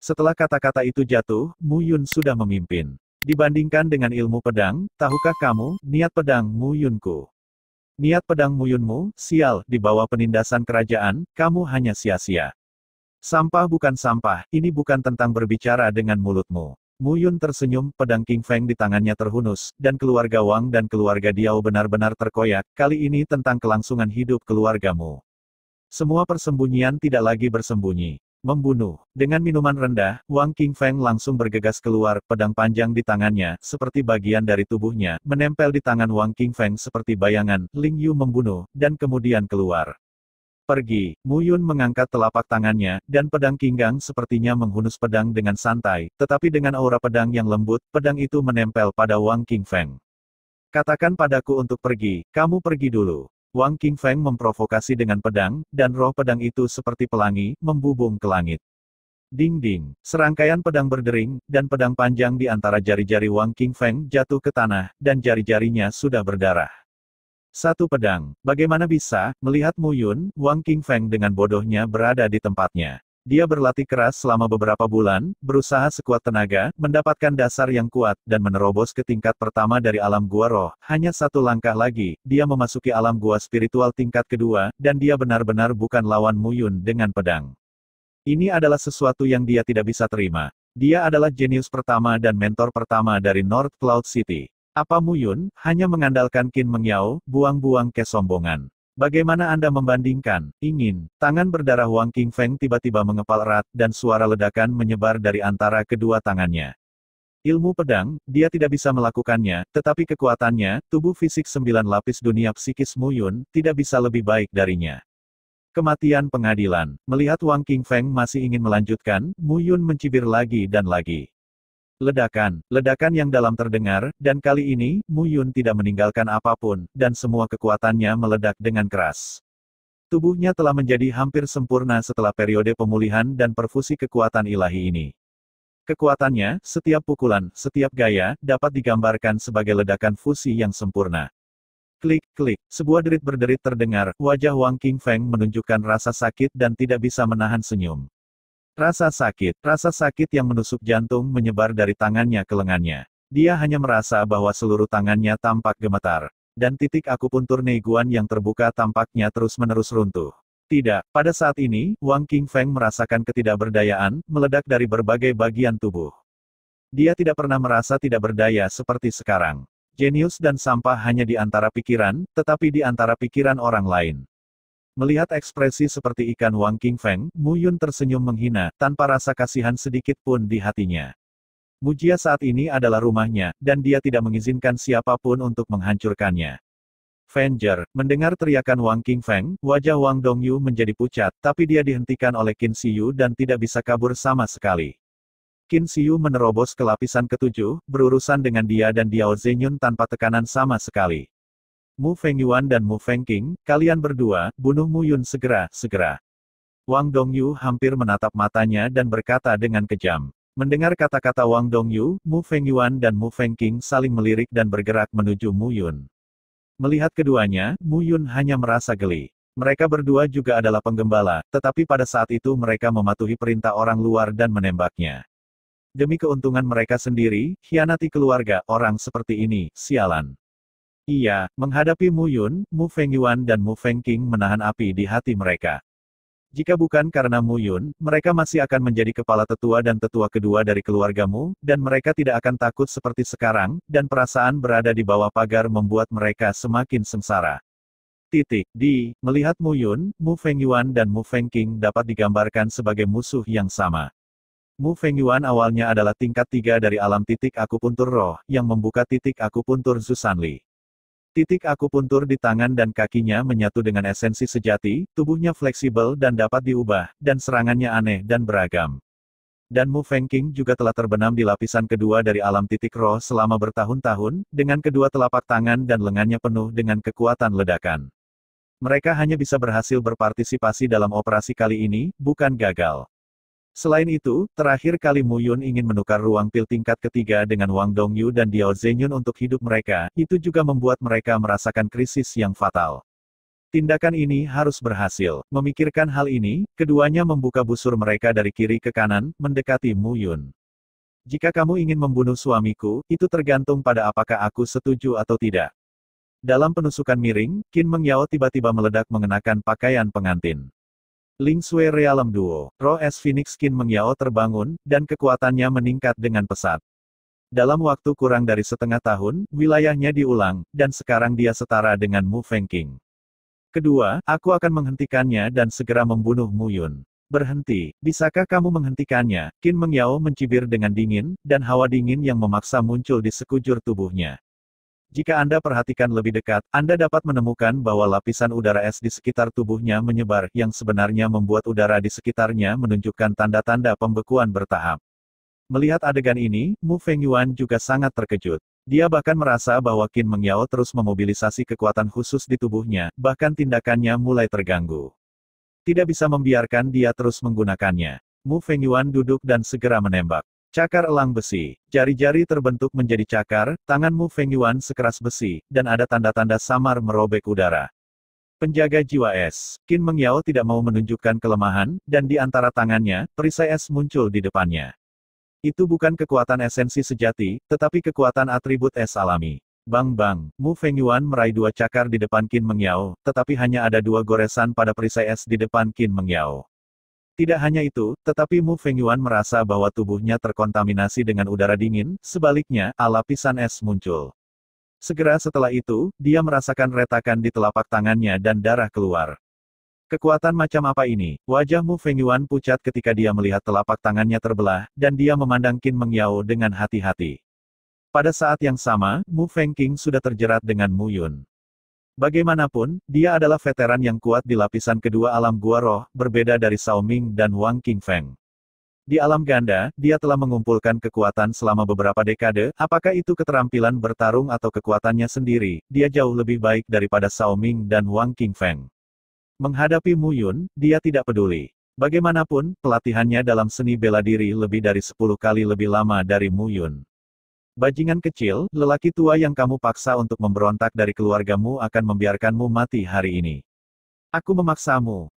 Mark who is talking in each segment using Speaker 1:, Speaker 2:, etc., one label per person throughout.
Speaker 1: Setelah kata-kata itu jatuh, Mu Yun sudah memimpin. Dibandingkan dengan ilmu pedang, tahukah kamu, niat pedang Mu Yunku? Niat pedang Mu Yunmu, sial, di bawah penindasan kerajaan, kamu hanya sia-sia. Sampah bukan sampah, ini bukan tentang berbicara dengan mulutmu. Mu Yun tersenyum, pedang King Feng di tangannya terhunus, dan keluarga Wang dan keluarga Diao benar-benar terkoyak, kali ini tentang kelangsungan hidup keluargamu. Semua persembunyian tidak lagi bersembunyi. Membunuh. Dengan minuman rendah, Wang King Feng langsung bergegas keluar, pedang panjang di tangannya, seperti bagian dari tubuhnya, menempel di tangan Wang King Feng seperti bayangan, Ling Yu membunuh, dan kemudian keluar. Pergi. Mu Yun mengangkat telapak tangannya, dan pedang Qinggang sepertinya menghunus pedang dengan santai, tetapi dengan aura pedang yang lembut, pedang itu menempel pada Wang King Feng. Katakan padaku untuk pergi, kamu pergi dulu. Wang King Feng memprovokasi dengan pedang, dan roh pedang itu seperti pelangi, membubung ke langit. Ding-ding, serangkaian pedang berdering, dan pedang panjang di antara jari-jari Wang King Feng jatuh ke tanah, dan jari-jarinya sudah berdarah. Satu pedang, bagaimana bisa, melihat Mu Yun, Wang King Feng dengan bodohnya berada di tempatnya. Dia berlatih keras selama beberapa bulan, berusaha sekuat tenaga, mendapatkan dasar yang kuat, dan menerobos ke tingkat pertama dari alam gua roh. Hanya satu langkah lagi, dia memasuki alam gua spiritual tingkat kedua, dan dia benar-benar bukan lawan Mu Yun dengan pedang. Ini adalah sesuatu yang dia tidak bisa terima. Dia adalah jenius pertama dan mentor pertama dari North Cloud City. Apa Mu Yun hanya mengandalkan Qin Mengyao, buang-buang kesombongan. Bagaimana Anda membandingkan? Ingin. Tangan berdarah Wang King Feng tiba-tiba mengepal erat, dan suara ledakan menyebar dari antara kedua tangannya. Ilmu pedang, dia tidak bisa melakukannya, tetapi kekuatannya, tubuh fisik 9 lapis dunia psikis Mu Yun, tidak bisa lebih baik darinya. Kematian pengadilan. Melihat Wang King Feng masih ingin melanjutkan, Mu Yun mencibir lagi dan lagi. Ledakan yang dalam terdengar, dan kali ini, Mu Yun tidak meninggalkan apapun, dan semua kekuatannya meledak dengan keras. Tubuhnya telah menjadi hampir sempurna setelah periode pemulihan dan perfusi kekuatan ilahi ini. Kekuatannya, setiap pukulan, setiap gaya, dapat digambarkan sebagai ledakan fusi yang sempurna. Klik, sebuah derit berderit terdengar, wajah Wang King Feng menunjukkan rasa sakit dan tidak bisa menahan senyum. Rasa sakit yang menusuk jantung menyebar dari tangannya ke lengannya. Dia hanya merasa bahwa seluruh tangannya tampak gemetar. Dan titik akupuntur Neiguan yang terbuka tampaknya terus-menerus runtuh. Tidak, pada saat ini, Wang King Feng merasakan ketidakberdayaan, meledak dari berbagai bagian tubuh. Dia tidak pernah merasa tidak berdaya seperti sekarang. Jenius dan sampah hanya di antara pikiran, tetapi di antara pikiran orang lain. Melihat ekspresi seperti ikan Wang King Feng, Mu Yun tersenyum menghina, tanpa rasa kasihan sedikit pun di hatinya. Mujia saat ini adalah rumahnya, dan dia tidak mengizinkan siapapun untuk menghancurkannya. Venger, mendengar teriakan Wang King Feng, wajah Wang Dongyu menjadi pucat, tapi dia dihentikan oleh Qin Siyu dan tidak bisa kabur sama sekali. Qin Siyu menerobos ke lapisan ketujuh, berurusan dengan dia dan Diao Zenyun tanpa tekanan sama sekali. Mu Fengyuan dan Mu Fengqing, kalian berdua, bunuh Mu Yun segera. Wang Dongyu hampir menatap matanya dan berkata dengan kejam. Mendengar kata-kata Wang Dongyu, Mu Fengyuan dan Mu Fengqing saling melirik dan bergerak menuju Mu Yun. Melihat keduanya, Mu Yun hanya merasa geli. Mereka berdua juga adalah penggembala, tetapi pada saat itu mereka mematuhi perintah orang luar dan menembaknya. Demi keuntungan mereka sendiri, hianati keluarga, orang seperti ini, sialan. Iya, menghadapi Mu Yun, Mu Fengyuan dan Mu Fengqing menahan api di hati mereka. Jika bukan karena Mu Yun, mereka masih akan menjadi kepala tetua dan tetua kedua dari keluargamu, dan mereka tidak akan takut seperti sekarang, dan perasaan berada di bawah pagar membuat mereka semakin sengsara. Melihat Mu Yun, Mu Fengyuan dan Mu Fengqing dapat digambarkan sebagai musuh yang sama. Mu Fengyuan awalnya adalah tingkat 3 dari alam titik akupuntur roh, yang membuka titik akupuntur Zusanli. Titik akupuntur di tangan dan kakinya menyatu dengan esensi sejati, tubuhnya fleksibel dan dapat diubah, dan serangannya aneh dan beragam. Dan Mu Fengqing juga telah terbenam di lapisan kedua dari alam titik roh selama bertahun-tahun, dengan kedua telapak tangan dan lengannya penuh dengan kekuatan ledakan. Mereka hanya bisa berhasil berpartisipasi dalam operasi kali ini, bukan gagal. Selain itu, terakhir kali Mu Yun ingin menukar ruang pil tingkat ketiga dengan Wang Dongyu dan Diao Zenyun untuk hidup mereka, itu juga membuat mereka merasakan krisis yang fatal. Tindakan ini harus berhasil. Memikirkan hal ini, keduanya membuka busur mereka dari kiri ke kanan, mendekati Mu Yun. Jika kamu ingin membunuh suamiku, itu tergantung pada apakah aku setuju atau tidak. Dalam penusukan miring, Qin Meng Yao tiba-tiba meledak mengenakan pakaian pengantin. Ling Sui Realm Duo, Roh Es Phoenix Qin Meng Yao terbangun, dan kekuatannya meningkat dengan pesat. Dalam waktu kurang dari setengah tahun, wilayahnya diulang, dan sekarang dia setara dengan Mu Fengqing. Kedua, aku akan menghentikannya dan segera membunuh Mu Yun. Berhenti, bisakah kamu menghentikannya? Qin Meng Yao mencibir dengan dingin, dan hawa dingin yang memaksa muncul di sekujur tubuhnya. Jika Anda perhatikan lebih dekat, Anda dapat menemukan bahwa lapisan udara es di sekitar tubuhnya menyebar, yang sebenarnya membuat udara di sekitarnya menunjukkan tanda-tanda pembekuan bertahap. Melihat adegan ini, Mu Fengyuan juga sangat terkejut. Dia bahkan merasa bahwa Qin Meng Yao terus memobilisasi kekuatan khusus di tubuhnya, bahkan tindakannya mulai terganggu. Tidak bisa membiarkan dia terus menggunakannya. Mu Fengyuan duduk dan segera menembak. Cakar elang besi. Jari-jari terbentuk menjadi cakar, tangan Mu Fengyuan sekeras besi, dan ada tanda-tanda samar merobek udara. Penjaga jiwa es. Qin Meng Yao tidak mau menunjukkan kelemahan, dan di antara tangannya, perisai es muncul di depannya. Itu bukan kekuatan esensi sejati, tetapi kekuatan atribut es alami. Bang-bang, Mu Fengyuan meraih dua cakar di depan Qin Meng Yao, tetapi hanya ada dua goresan pada perisai es di depan Qin Meng Yao. Tidak hanya itu, tetapi Mu Fengyuan merasa bahwa tubuhnya terkontaminasi dengan udara dingin, sebaliknya, lapisan es muncul. Segera setelah itu, dia merasakan retakan di telapak tangannya dan darah keluar. Kekuatan macam apa ini? Wajah Mu Fengyuan pucat ketika dia melihat telapak tangannya terbelah, dan dia memandang Qin Meng Yao dengan hati-hati. Pada saat yang sama, Mu Fengqing sudah terjerat dengan Mu Yun. Bagaimanapun, dia adalah veteran yang kuat di lapisan kedua alam gua roh, berbeda dari Cao Ming dan Wang Qingfeng. Di alam ganda, dia telah mengumpulkan kekuatan selama beberapa dekade, apakah itu keterampilan bertarung atau kekuatannya sendiri, dia jauh lebih baik daripada Cao Ming dan Wang Qingfeng. Menghadapi Mu Yun, dia tidak peduli. Bagaimanapun, pelatihannya dalam seni bela diri lebih dari 10 kali lebih lama dari Mu Yun. Bajingan kecil, lelaki tua yang kamu paksa untuk memberontak dari keluargamu akan membiarkanmu mati hari ini. Aku memaksamu.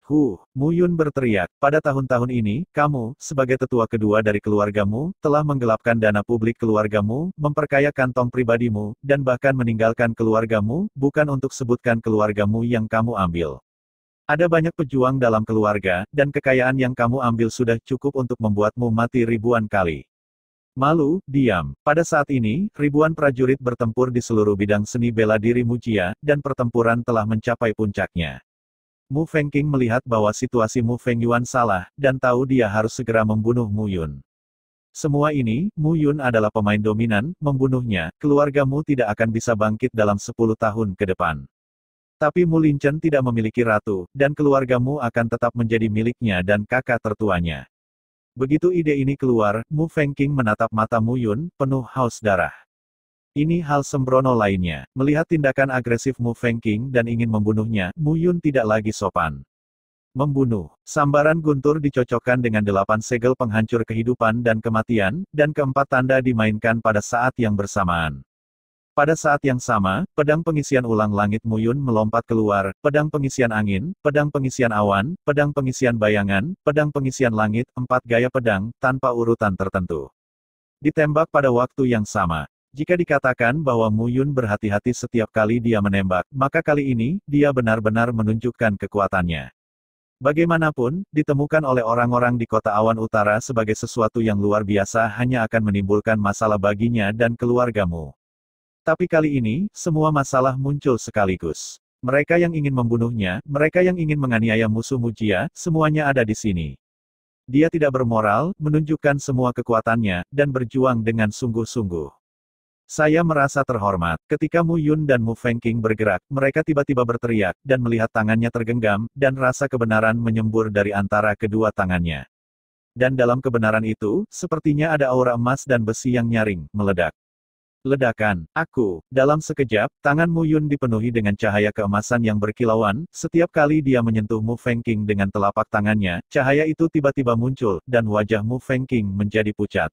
Speaker 1: Mu Yun berteriak. Pada tahun-tahun ini, kamu, sebagai tetua kedua dari keluargamu, telah menggelapkan dana publik keluargamu, memperkaya kantong pribadimu, dan bahkan meninggalkan keluargamu, bukan untuk sebutkan keluargamu yang kamu ambil. Ada banyak pejuang dalam keluarga, dan kekayaan yang kamu ambil sudah cukup untuk membuatmu mati ribuan kali. Malu, diam. Pada saat ini, ribuan prajurit bertempur di seluruh bidang seni bela diri Mujia, dan pertempuran telah mencapai puncaknya. Mu Fengqing melihat bahwa situasi Mu Fengyuan salah, dan tahu dia harus segera membunuh Mu Yun. Semua ini, Mu Yun adalah pemain dominan, membunuhnya, keluargamu tidak akan bisa bangkit dalam 10 tahun ke depan. Tapi Mu Linchen tidak memiliki ratu, dan keluargamu akan tetap menjadi miliknya dan kakak tertuanya. Begitu ide ini keluar, Mu Fengqing menatap mata Mu Yun, penuh haus darah. Ini hal sembrono lainnya. Melihat tindakan agresif Mu Fengqing dan ingin membunuhnya, Mu Yun tidak lagi sopan. Membunuh. Sambaran guntur dicocokkan dengan 8 segel penghancur kehidupan dan kematian, dan keempat tanda dimainkan pada saat yang bersamaan. Pada saat yang sama, pedang pengisian ulang langit Mu Yun melompat keluar, pedang pengisian angin, pedang pengisian awan, pedang pengisian bayangan, pedang pengisian langit, 4 gaya pedang, tanpa urutan tertentu. Ditembak pada waktu yang sama. Jika dikatakan bahwa Mu Yun berhati-hati setiap kali dia menembak, maka kali ini, dia benar-benar menunjukkan kekuatannya. Bagaimanapun, ditemukan oleh orang-orang di kota awan utara sebagai sesuatu yang luar biasa hanya akan menimbulkan masalah baginya dan keluargamu. Tapi kali ini, semua masalah muncul sekaligus. Mereka yang ingin membunuhnya, mereka yang ingin menganiaya musuh Mujia, semuanya ada di sini. Dia tidak bermoral, menunjukkan semua kekuatannya, dan berjuang dengan sungguh-sungguh. Saya merasa terhormat. Ketika Mu Yun dan Mu Fengqing bergerak, mereka tiba-tiba berteriak, dan melihat tangannya tergenggam, dan rasa kebenaran menyembur dari antara kedua tangannya. Dan dalam kebenaran itu, sepertinya ada aura emas dan besi yang nyaring, meledak. Ledakan, aku. Dalam sekejap, tangan Mu Yun dipenuhi dengan cahaya keemasan yang berkilauan, setiap kali dia menyentuh Mu Fengqing dengan telapak tangannya, cahaya itu tiba-tiba muncul, dan wajah Mu Fengqing menjadi pucat.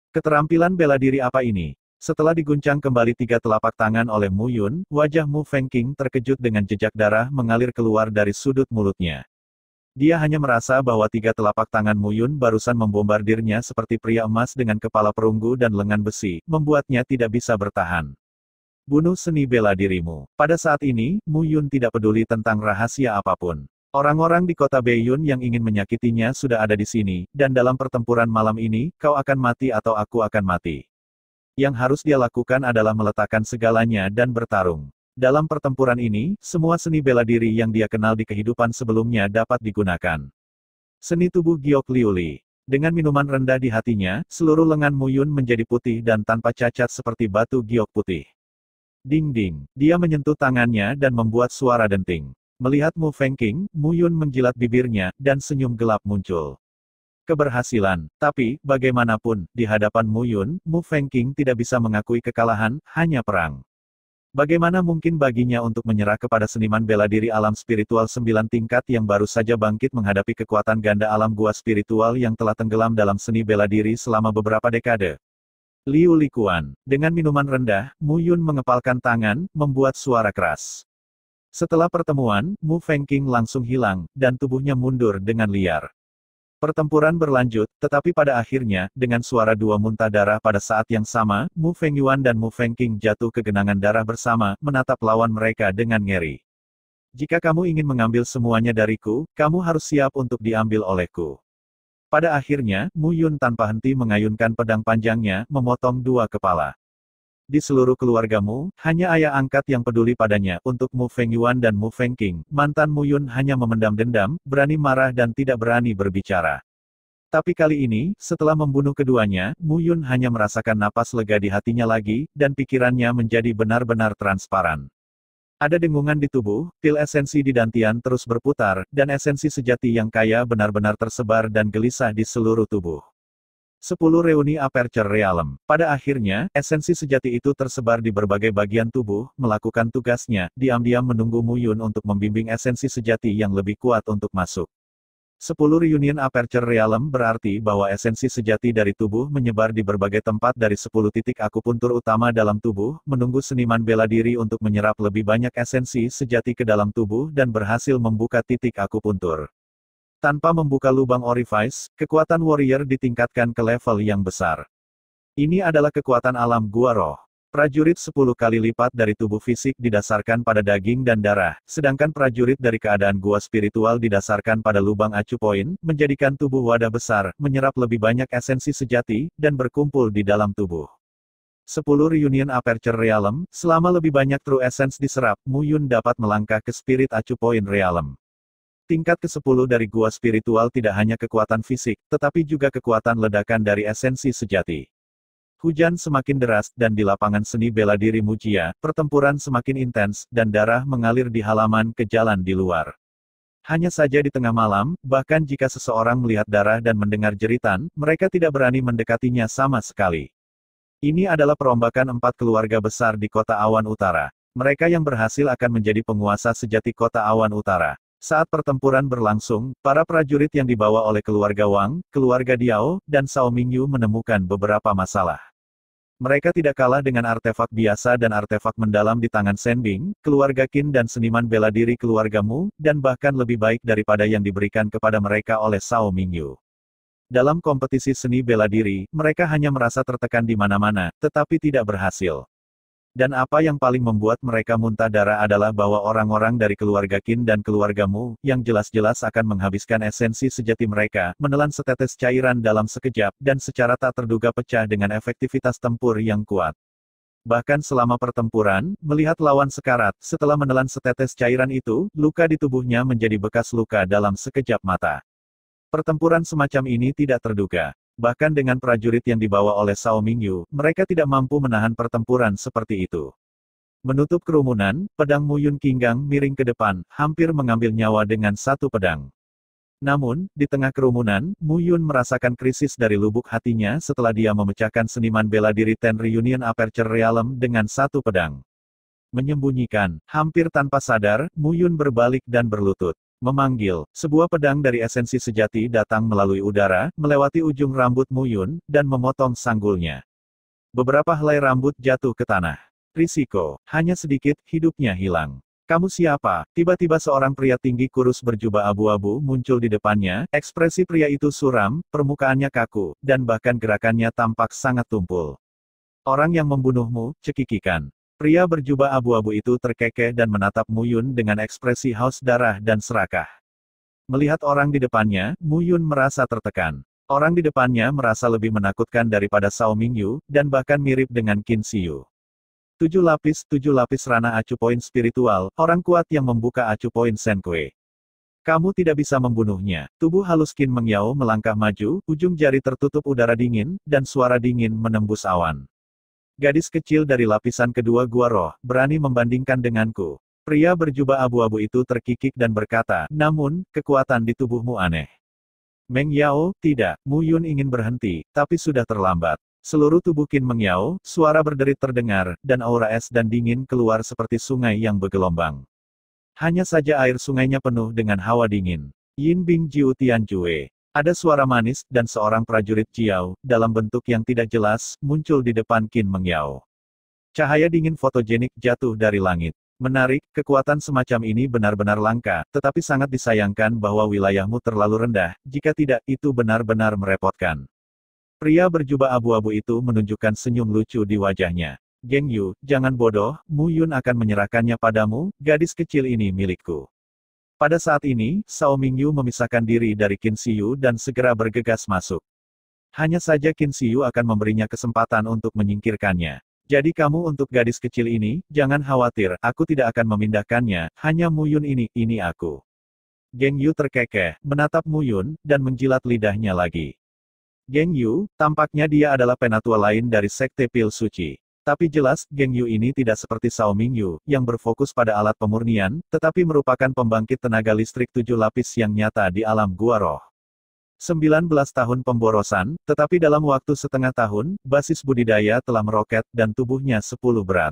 Speaker 1: Keterampilan bela diri apa ini? Setelah diguncang kembali tiga telapak tangan oleh Mu Yun, wajah Mu Fengqing terkejut dengan jejak darah mengalir keluar dari sudut mulutnya. Dia hanya merasa bahwa tiga telapak tangan Mu Yun barusan membombardirnya seperti pria emas dengan kepala perunggu dan lengan besi, membuatnya tidak bisa bertahan. Bunuh seni bela dirimu. Pada saat ini, Mu Yun tidak peduli tentang rahasia apapun. Orang-orang di kota Beiyun yang ingin menyakitinya sudah ada di sini, dan dalam pertempuran malam ini, kau akan mati atau aku akan mati. Yang harus dia lakukan adalah meletakkan segalanya dan bertarung. Dalam pertempuran ini, semua seni bela diri yang dia kenal di kehidupan sebelumnya dapat digunakan. Seni tubuh Giok Liuli. Dengan minuman rendah di hatinya, seluruh lengan Mu Yun menjadi putih dan tanpa cacat seperti batu giok putih. Ding-ding, dia menyentuh tangannya dan membuat suara denting. Melihat Mu Fengqing, Mu Yun menjilat bibirnya, dan senyum gelap muncul. Keberhasilan, tapi, bagaimanapun, di hadapan Mu Yun, Mu Fengqing tidak bisa mengakui kekalahan, hanya perang. Bagaimana mungkin baginya untuk menyerah kepada seniman bela diri alam spiritual 9 tingkat yang baru saja bangkit menghadapi kekuatan ganda alam gua spiritual yang telah tenggelam dalam seni bela diri selama beberapa dekade? Liu Likuan, dengan minuman rendah, Mu Yun mengepalkan tangan, membuat suara keras. Setelah pertemuan, Mu Fengqing langsung hilang, dan tubuhnya mundur dengan liar. Pertempuran berlanjut, tetapi pada akhirnya, dengan suara dua muntah darah pada saat yang sama, Mu Fengyuan dan Mu Fengqing jatuh ke genangan darah bersama, menatap lawan mereka dengan ngeri. Jika kamu ingin mengambil semuanya dariku, kamu harus siap untuk diambil olehku. Pada akhirnya, Mu Yun tanpa henti mengayunkan pedang panjangnya, memotong dua kepala. Di seluruh keluargamu, hanya ayah angkat yang peduli padanya. Untuk Mu Fengyuan dan Mu Fengqing, mantan Mu Yun hanya memendam dendam, berani marah dan tidak berani berbicara. Tapi kali ini, setelah membunuh keduanya, Mu Yun hanya merasakan napas lega di hatinya lagi, dan pikirannya menjadi benar-benar transparan. Ada dengungan di tubuh, pil esensi di dantian terus berputar, dan esensi sejati yang kaya benar-benar tersebar dan gelisah di seluruh tubuh. 10 reuni Aperture Realm. Pada akhirnya, esensi sejati itu tersebar di berbagai bagian tubuh, melakukan tugasnya, diam-diam menunggu Mu Yun untuk membimbing esensi sejati yang lebih kuat untuk masuk. 10 reunion Aperture Realm berarti bahwa esensi sejati dari tubuh menyebar di berbagai tempat dari 10 titik akupuntur utama dalam tubuh, menunggu seniman bela diri untuk menyerap lebih banyak esensi sejati ke dalam tubuh dan berhasil membuka titik akupuntur. Tanpa membuka lubang orifice, kekuatan warrior ditingkatkan ke level yang besar. Ini adalah kekuatan alam gua roh. Prajurit 10 kali lipat dari tubuh fisik didasarkan pada daging dan darah, sedangkan prajurit dari keadaan gua spiritual didasarkan pada lubang acu poin, menjadikan tubuh wadah besar, menyerap lebih banyak esensi sejati, dan berkumpul di dalam tubuh. 10 reunion Aperture Realm, selama lebih banyak True Essence diserap, Mu Yun dapat melangkah ke Spirit Acu Poin Realm. Tingkat ke-10 dari gua spiritual tidak hanya kekuatan fisik, tetapi juga kekuatan ledakan dari esensi sejati. Hujan semakin deras, dan di lapangan seni bela diri Mujia, pertempuran semakin intens, dan darah mengalir di halaman ke jalan di luar. Hanya saja di tengah malam, bahkan jika seseorang melihat darah dan mendengar jeritan, mereka tidak berani mendekatinya sama sekali. Ini adalah perombakan 4 keluarga besar di kota Awan Utara. Mereka yang berhasil akan menjadi penguasa sejati kota Awan Utara. Saat pertempuran berlangsung, para prajurit yang dibawa oleh keluarga Wang, keluarga Diao, dan Sao Mingyu menemukan beberapa masalah. Mereka tidak kalah dengan artefak biasa dan artefak mendalam di tangan Shen Bing, keluarga Qin dan seniman bela diri keluarga Mu, dan bahkan lebih baik daripada yang diberikan kepada mereka oleh Sao Mingyu. Dalam kompetisi seni bela diri, mereka hanya merasa tertekan di mana-mana, tetapi tidak berhasil. Dan apa yang paling membuat mereka muntah darah adalah bahwa orang-orang dari keluarga Qin dan keluarga Mu, yang jelas-jelas akan menghabiskan esensi sejati mereka, menelan setetes cairan dalam sekejap, dan secara tak terduga pecah dengan efektivitas tempur yang kuat. Bahkan selama pertempuran, melihat lawan sekarat, setelah menelan setetes cairan itu, luka di tubuhnya menjadi bekas luka dalam sekejap mata. Pertempuran semacam ini tidak terduga. Bahkan dengan prajurit yang dibawa oleh Sao Mingyu, mereka tidak mampu menahan pertempuran seperti itu. Menutup kerumunan, pedang Mu Yun Qinggang miring ke depan, hampir mengambil nyawa dengan satu pedang. Namun, di tengah kerumunan, Mu Yun merasakan krisis dari lubuk hatinya setelah dia memecahkan seniman bela diri Ten Reunion Aperture Realm dengan satu pedang. Menyembunyikan, hampir tanpa sadar, Mu Yun berbalik dan berlutut. Memanggil, sebuah pedang dari esensi sejati datang melalui udara, melewati ujung rambut Mu Yun, dan memotong sanggulnya. Beberapa helai rambut jatuh ke tanah. Risiko, hanya sedikit, hidupnya hilang. Kamu siapa? Tiba-tiba seorang pria tinggi kurus berjubah abu-abu muncul di depannya, ekspresi pria itu suram, permukaannya kaku, dan bahkan gerakannya tampak sangat tumpul. Orang yang membunuhmu, cekikikan. Pria berjubah abu-abu itu terkekeh dan menatap Mu Yun dengan ekspresi haus darah dan serakah. Melihat orang di depannya, Mu Yun merasa tertekan. Orang di depannya merasa lebih menakutkan daripada Sao Mingyu, dan bahkan mirip dengan Qin Shiyu. 7 lapis ranah acu poin spiritual, orang kuat yang membuka acu poin Senkui. Kamu tidak bisa membunuhnya. Tubuh halus Qin Mengyao melangkah maju, ujung jari tertutup udara dingin, dan suara dingin menembus awan. Gadis kecil dari lapisan kedua gua roh, berani membandingkan denganku. Pria berjubah abu-abu itu terkikik dan berkata, namun, kekuatan di tubuhmu aneh. Meng Yao, tidak, Mu Yun ingin berhenti, tapi sudah terlambat. Seluruh tubuh Qin Mengyao, suara berderit terdengar, dan aura es dan dingin keluar seperti sungai yang bergelombang. Hanya saja air sungainya penuh dengan hawa dingin. Yin Bing Jiu Tian Jue. Ada suara manis, dan seorang prajurit Jiao, dalam bentuk yang tidak jelas, muncul di depan Qin Mengyao. Cahaya dingin fotogenik jatuh dari langit. Menarik, kekuatan semacam ini benar-benar langka, tetapi sangat disayangkan bahwa wilayahmu terlalu rendah, jika tidak, itu benar-benar merepotkan. Pria berjubah abu-abu itu menunjukkan senyum lucu di wajahnya. Geng Yu, jangan bodoh, Mu Yun akan menyerahkannya padamu, gadis kecil ini milikku. Pada saat ini, Sao Mingyu memisahkan diri dari Qin Shiyu dan segera bergegas masuk. Hanya saja Qin Shiyu akan memberinya kesempatan untuk menyingkirkannya. Jadi kamu untuk gadis kecil ini, jangan khawatir, aku tidak akan memindahkannya, hanya Mu Yun ini aku. Geng Yu terkekeh, menatap Mu Yun, dan menjilat lidahnya lagi. Geng Yu, tampaknya dia adalah penatua lain dari Sekte Pil Suci. Tapi jelas, Geng Yu ini tidak seperti Sao Mingyu, yang berfokus pada alat pemurnian, tetapi merupakan pembangkit tenaga listrik 7 lapis yang nyata di alam gua roh. 19 tahun pemborosan, tetapi dalam waktu setengah tahun, basis budidaya telah meroket dan tubuhnya 10 berat.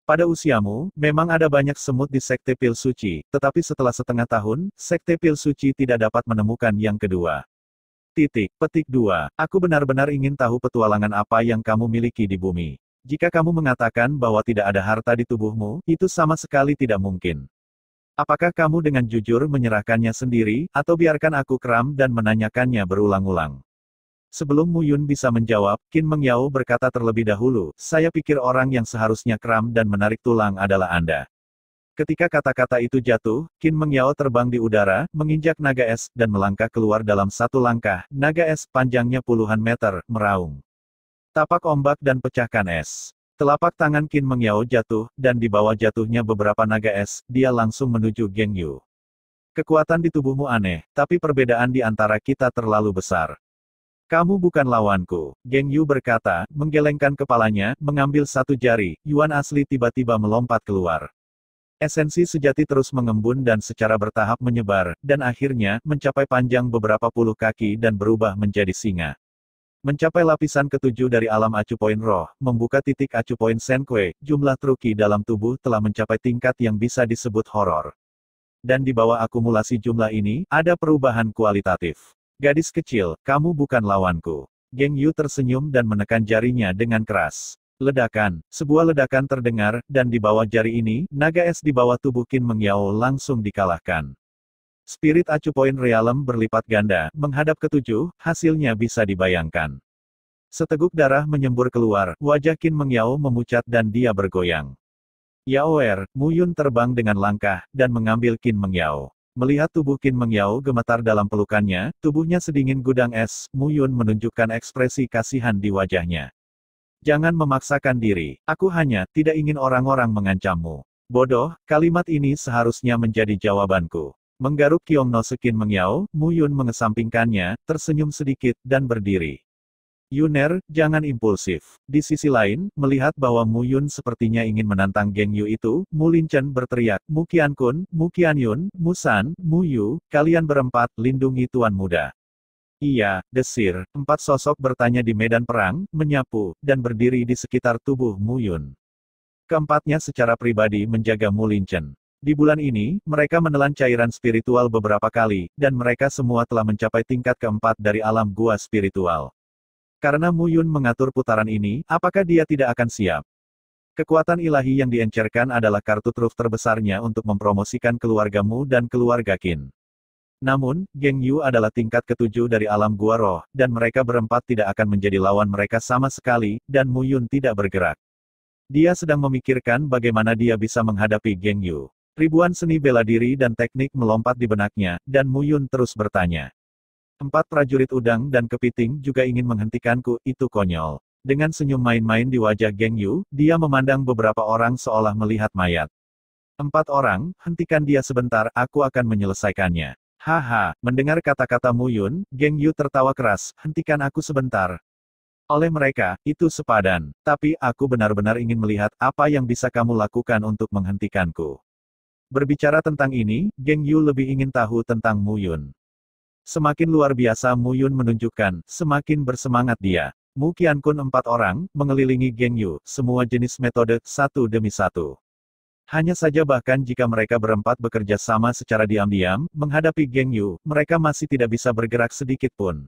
Speaker 1: Pada usiamu, memang ada banyak semut di Sekte Pil Suci, tetapi setelah setengah tahun, Sekte Pil Suci tidak dapat menemukan yang kedua. Petik 2. Aku benar-benar ingin tahu petualangan apa yang kamu miliki di bumi. Jika kamu mengatakan bahwa tidak ada harta di tubuhmu, itu sama sekali tidak mungkin. Apakah kamu dengan jujur menyerahkannya sendiri, atau biarkan aku kram dan menanyakannya berulang-ulang? Sebelum Mu Yun bisa menjawab, Qin Mengyao berkata terlebih dahulu, saya pikir orang yang seharusnya kram dan menarik tulang adalah Anda. Ketika kata-kata itu jatuh, Qin Mengyao terbang di udara, menginjak naga es, dan melangkah keluar dalam satu langkah. Naga es, panjangnya puluhan meter, meraung. Tapak ombak dan pecahkan es. Telapak tangan Qin Mengyao jatuh, dan di bawah jatuhnya beberapa naga es, dia langsung menuju Geng Yu. Kekuatan di tubuhmu aneh, tapi perbedaan di antara kita terlalu besar. Kamu bukan lawanku, Geng Yu berkata, menggelengkan kepalanya, mengambil satu jari, Yuan asli tiba-tiba melompat keluar. Esensi sejati terus mengembun dan secara bertahap menyebar, dan akhirnya, mencapai panjang beberapa puluh kaki dan berubah menjadi singa. Mencapai lapisan ketujuh dari alam acu poin roh, membuka titik acu poin Senkui, jumlah truki dalam tubuh telah mencapai tingkat yang bisa disebut horor. Dan di bawah akumulasi jumlah ini, ada perubahan kualitatif. Gadis kecil, kamu bukan lawanku. Geng Yu tersenyum dan menekan jarinya dengan keras. Ledakan, sebuah ledakan terdengar, dan di bawah jari ini, naga es di bawah tubuh Qin Mengyao langsung dikalahkan. Spirit acu poin realem berlipat ganda, menghadap ketujuh, hasilnya bisa dibayangkan. Seteguk darah menyembur keluar, wajah Qin Mengyao memucat dan dia bergoyang. Yaoer, Mu Yun terbang dengan langkah, dan mengambil Qin Mengyao. Melihat tubuh Qin Mengyao gemetar dalam pelukannya, tubuhnya sedingin gudang es, Mu Yun menunjukkan ekspresi kasihan di wajahnya. Jangan memaksakan diri, aku hanya tidak ingin orang-orang mengancammu. Bodoh, kalimat ini seharusnya menjadi jawabanku. Menggaruk Kyongno Qin Mengyao, Mu Yun mengesampingkannya, tersenyum sedikit, dan berdiri. Yuner, jangan impulsif. Di sisi lain, melihat bahwa Mu Yun sepertinya ingin menantang Geng Yu itu, Mu Linchen berteriak, Mu Qiankun, Mu Qianyun, Mu San, Mu Yu, kalian berempat, lindungi Tuan Muda. Iya, desir, 4 sosok bertanya di medan perang, menyapu, dan berdiri di sekitar tubuh Mu Yun. Keempatnya secara pribadi menjaga Mu Linchen. Di bulan ini, mereka menelan cairan spiritual beberapa kali, dan mereka semua telah mencapai tingkat keempat dari alam gua spiritual. Karena Mu Yun mengatur putaran ini, apakah dia tidak akan siap? Kekuatan ilahi yang diencerkan adalah kartu truf terbesarnya untuk mempromosikan keluarga Mu dan keluarga Qin. Namun, Geng Yu adalah tingkat ketujuh dari alam gua roh, dan mereka berempat tidak akan menjadi lawan mereka sama sekali, dan Mu Yun tidak bergerak. Dia sedang memikirkan bagaimana dia bisa menghadapi Geng Yu. Ribuan seni bela diri dan teknik melompat di benaknya, dan Mu Yun terus bertanya. 4 prajurit udang dan kepiting juga ingin menghentikanku, itu konyol. Dengan senyum main-main di wajah Geng Yu, dia memandang beberapa orang seolah melihat mayat. 4 orang, hentikan dia sebentar, aku akan menyelesaikannya. Haha, mendengar kata-kata Mu Yun, Geng Yu tertawa keras, hentikan aku sebentar. Oleh mereka, itu sepadan, tapi aku benar-benar ingin melihat apa yang bisa kamu lakukan untuk menghentikanku. Berbicara tentang ini, Geng Yu lebih ingin tahu tentang Mu Yun. Semakin luar biasa Mu Yun menunjukkan, semakin bersemangat dia. Mu Qiankun 4 orang, mengelilingi Geng Yu, semua jenis metode, satu demi satu. Hanya saja bahkan jika mereka berempat bekerja sama secara diam-diam, menghadapi Geng Yu, mereka masih tidak bisa bergerak sedikit pun.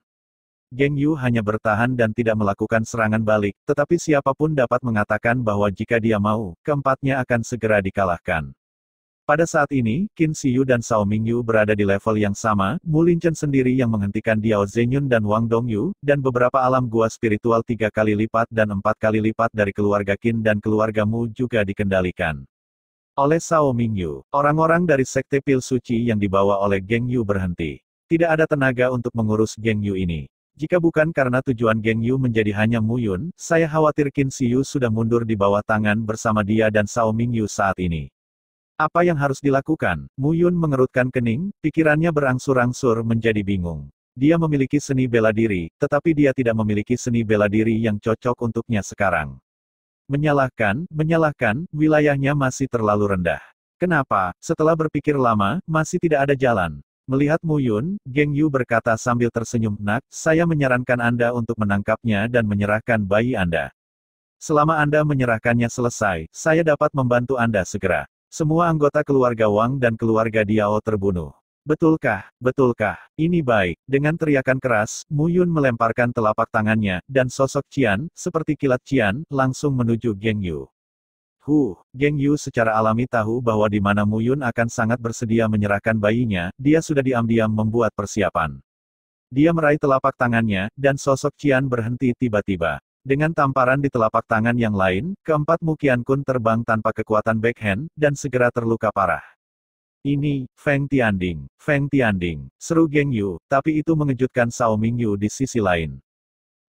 Speaker 1: Geng Yu hanya bertahan dan tidak melakukan serangan balik, tetapi siapapun dapat mengatakan bahwa jika dia mau, keempatnya akan segera dikalahkan. Pada saat ini, Qin Shiyu dan Cao Mingyu berada di level yang sama, Mu Linchen sendiri yang menghentikan Diao Zhenyun dan Wang Dongyu, dan beberapa alam gua spiritual 3 kali lipat dan 4 kali lipat dari keluarga Qin dan keluarga Mu juga dikendalikan oleh Cao Mingyu. Orang-orang dari Sekte Pil Suci yang dibawa oleh Geng Yu berhenti. Tidak ada tenaga untuk mengurus Geng Yu ini. Jika bukan karena tujuan Geng Yu menjadi hanya Mu Yun, saya khawatir Qin Shiyu sudah mundur di bawah tangan bersama dia dan Cao Mingyu saat ini. Apa yang harus dilakukan? Mu Yun mengerutkan kening, pikirannya berangsur-angsur menjadi bingung. Dia memiliki seni bela diri, tetapi dia tidak memiliki seni bela diri yang cocok untuknya sekarang. Menyalahkan, wilayahnya masih terlalu rendah. Kenapa? Setelah berpikir lama, masih tidak ada jalan. Melihat Mu Yun, Geng Yu berkata sambil tersenyum, "Nak, saya menyarankan Anda untuk menangkapnya dan menyerahkan bayi Anda. Selama Anda menyerahkannya selesai, saya dapat membantu Anda segera." Semua anggota keluarga Wang dan keluarga Diao terbunuh. Betulkah? Betulkah? Ini baik. Dengan teriakan keras, Mu Yun melemparkan telapak tangannya, dan sosok Qian, seperti kilat Qian, langsung menuju Geng Yu. Geng Yu secara alami tahu bahwa di mana Mu Yun akan sangat bersedia menyerahkan bayinya, dia sudah diam-diam membuat persiapan. Dia meraih telapak tangannya, dan sosok Qian berhenti tiba-tiba. Dengan tamparan di telapak tangan yang lain, keempat Mu Qiankun terbang tanpa kekuatan backhand, dan segera terluka parah. Ini, Feng Tianding, seru Geng Yu, tapi itu mengejutkan Cao Mingyu di sisi lain.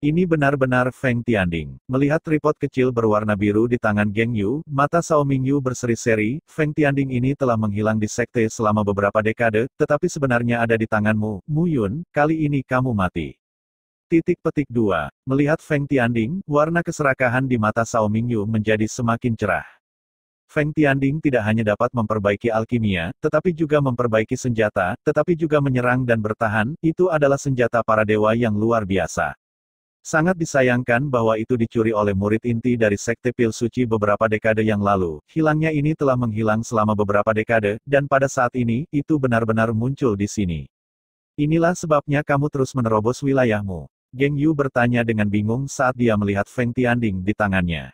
Speaker 1: Ini benar-benar Feng Tianding. Melihat tripod kecil berwarna biru di tangan Geng Yu, mata Cao Mingyu berseri-seri, Feng Tianding ini telah menghilang di sekte selama beberapa dekade, tetapi sebenarnya ada di tanganmu, Mu Yun, kali ini kamu mati. Titik petik 2. Melihat Feng Tianding, warna keserakahan di mata Cao Mingyu menjadi semakin cerah. Feng Tianding tidak hanya dapat memperbaiki alkimia, tetapi juga memperbaiki senjata, tetapi juga menyerang dan bertahan, itu adalah senjata para dewa yang luar biasa. Sangat disayangkan bahwa itu dicuri oleh murid inti dari Sekte Pil Suci beberapa dekade yang lalu. Hilangnya ini telah menghilang selama beberapa dekade, dan pada saat ini, itu benar-benar muncul di sini. Inilah sebabnya kamu terus menerobos wilayahmu. Geng Yu bertanya dengan bingung saat dia melihat Feng Tianding di tangannya.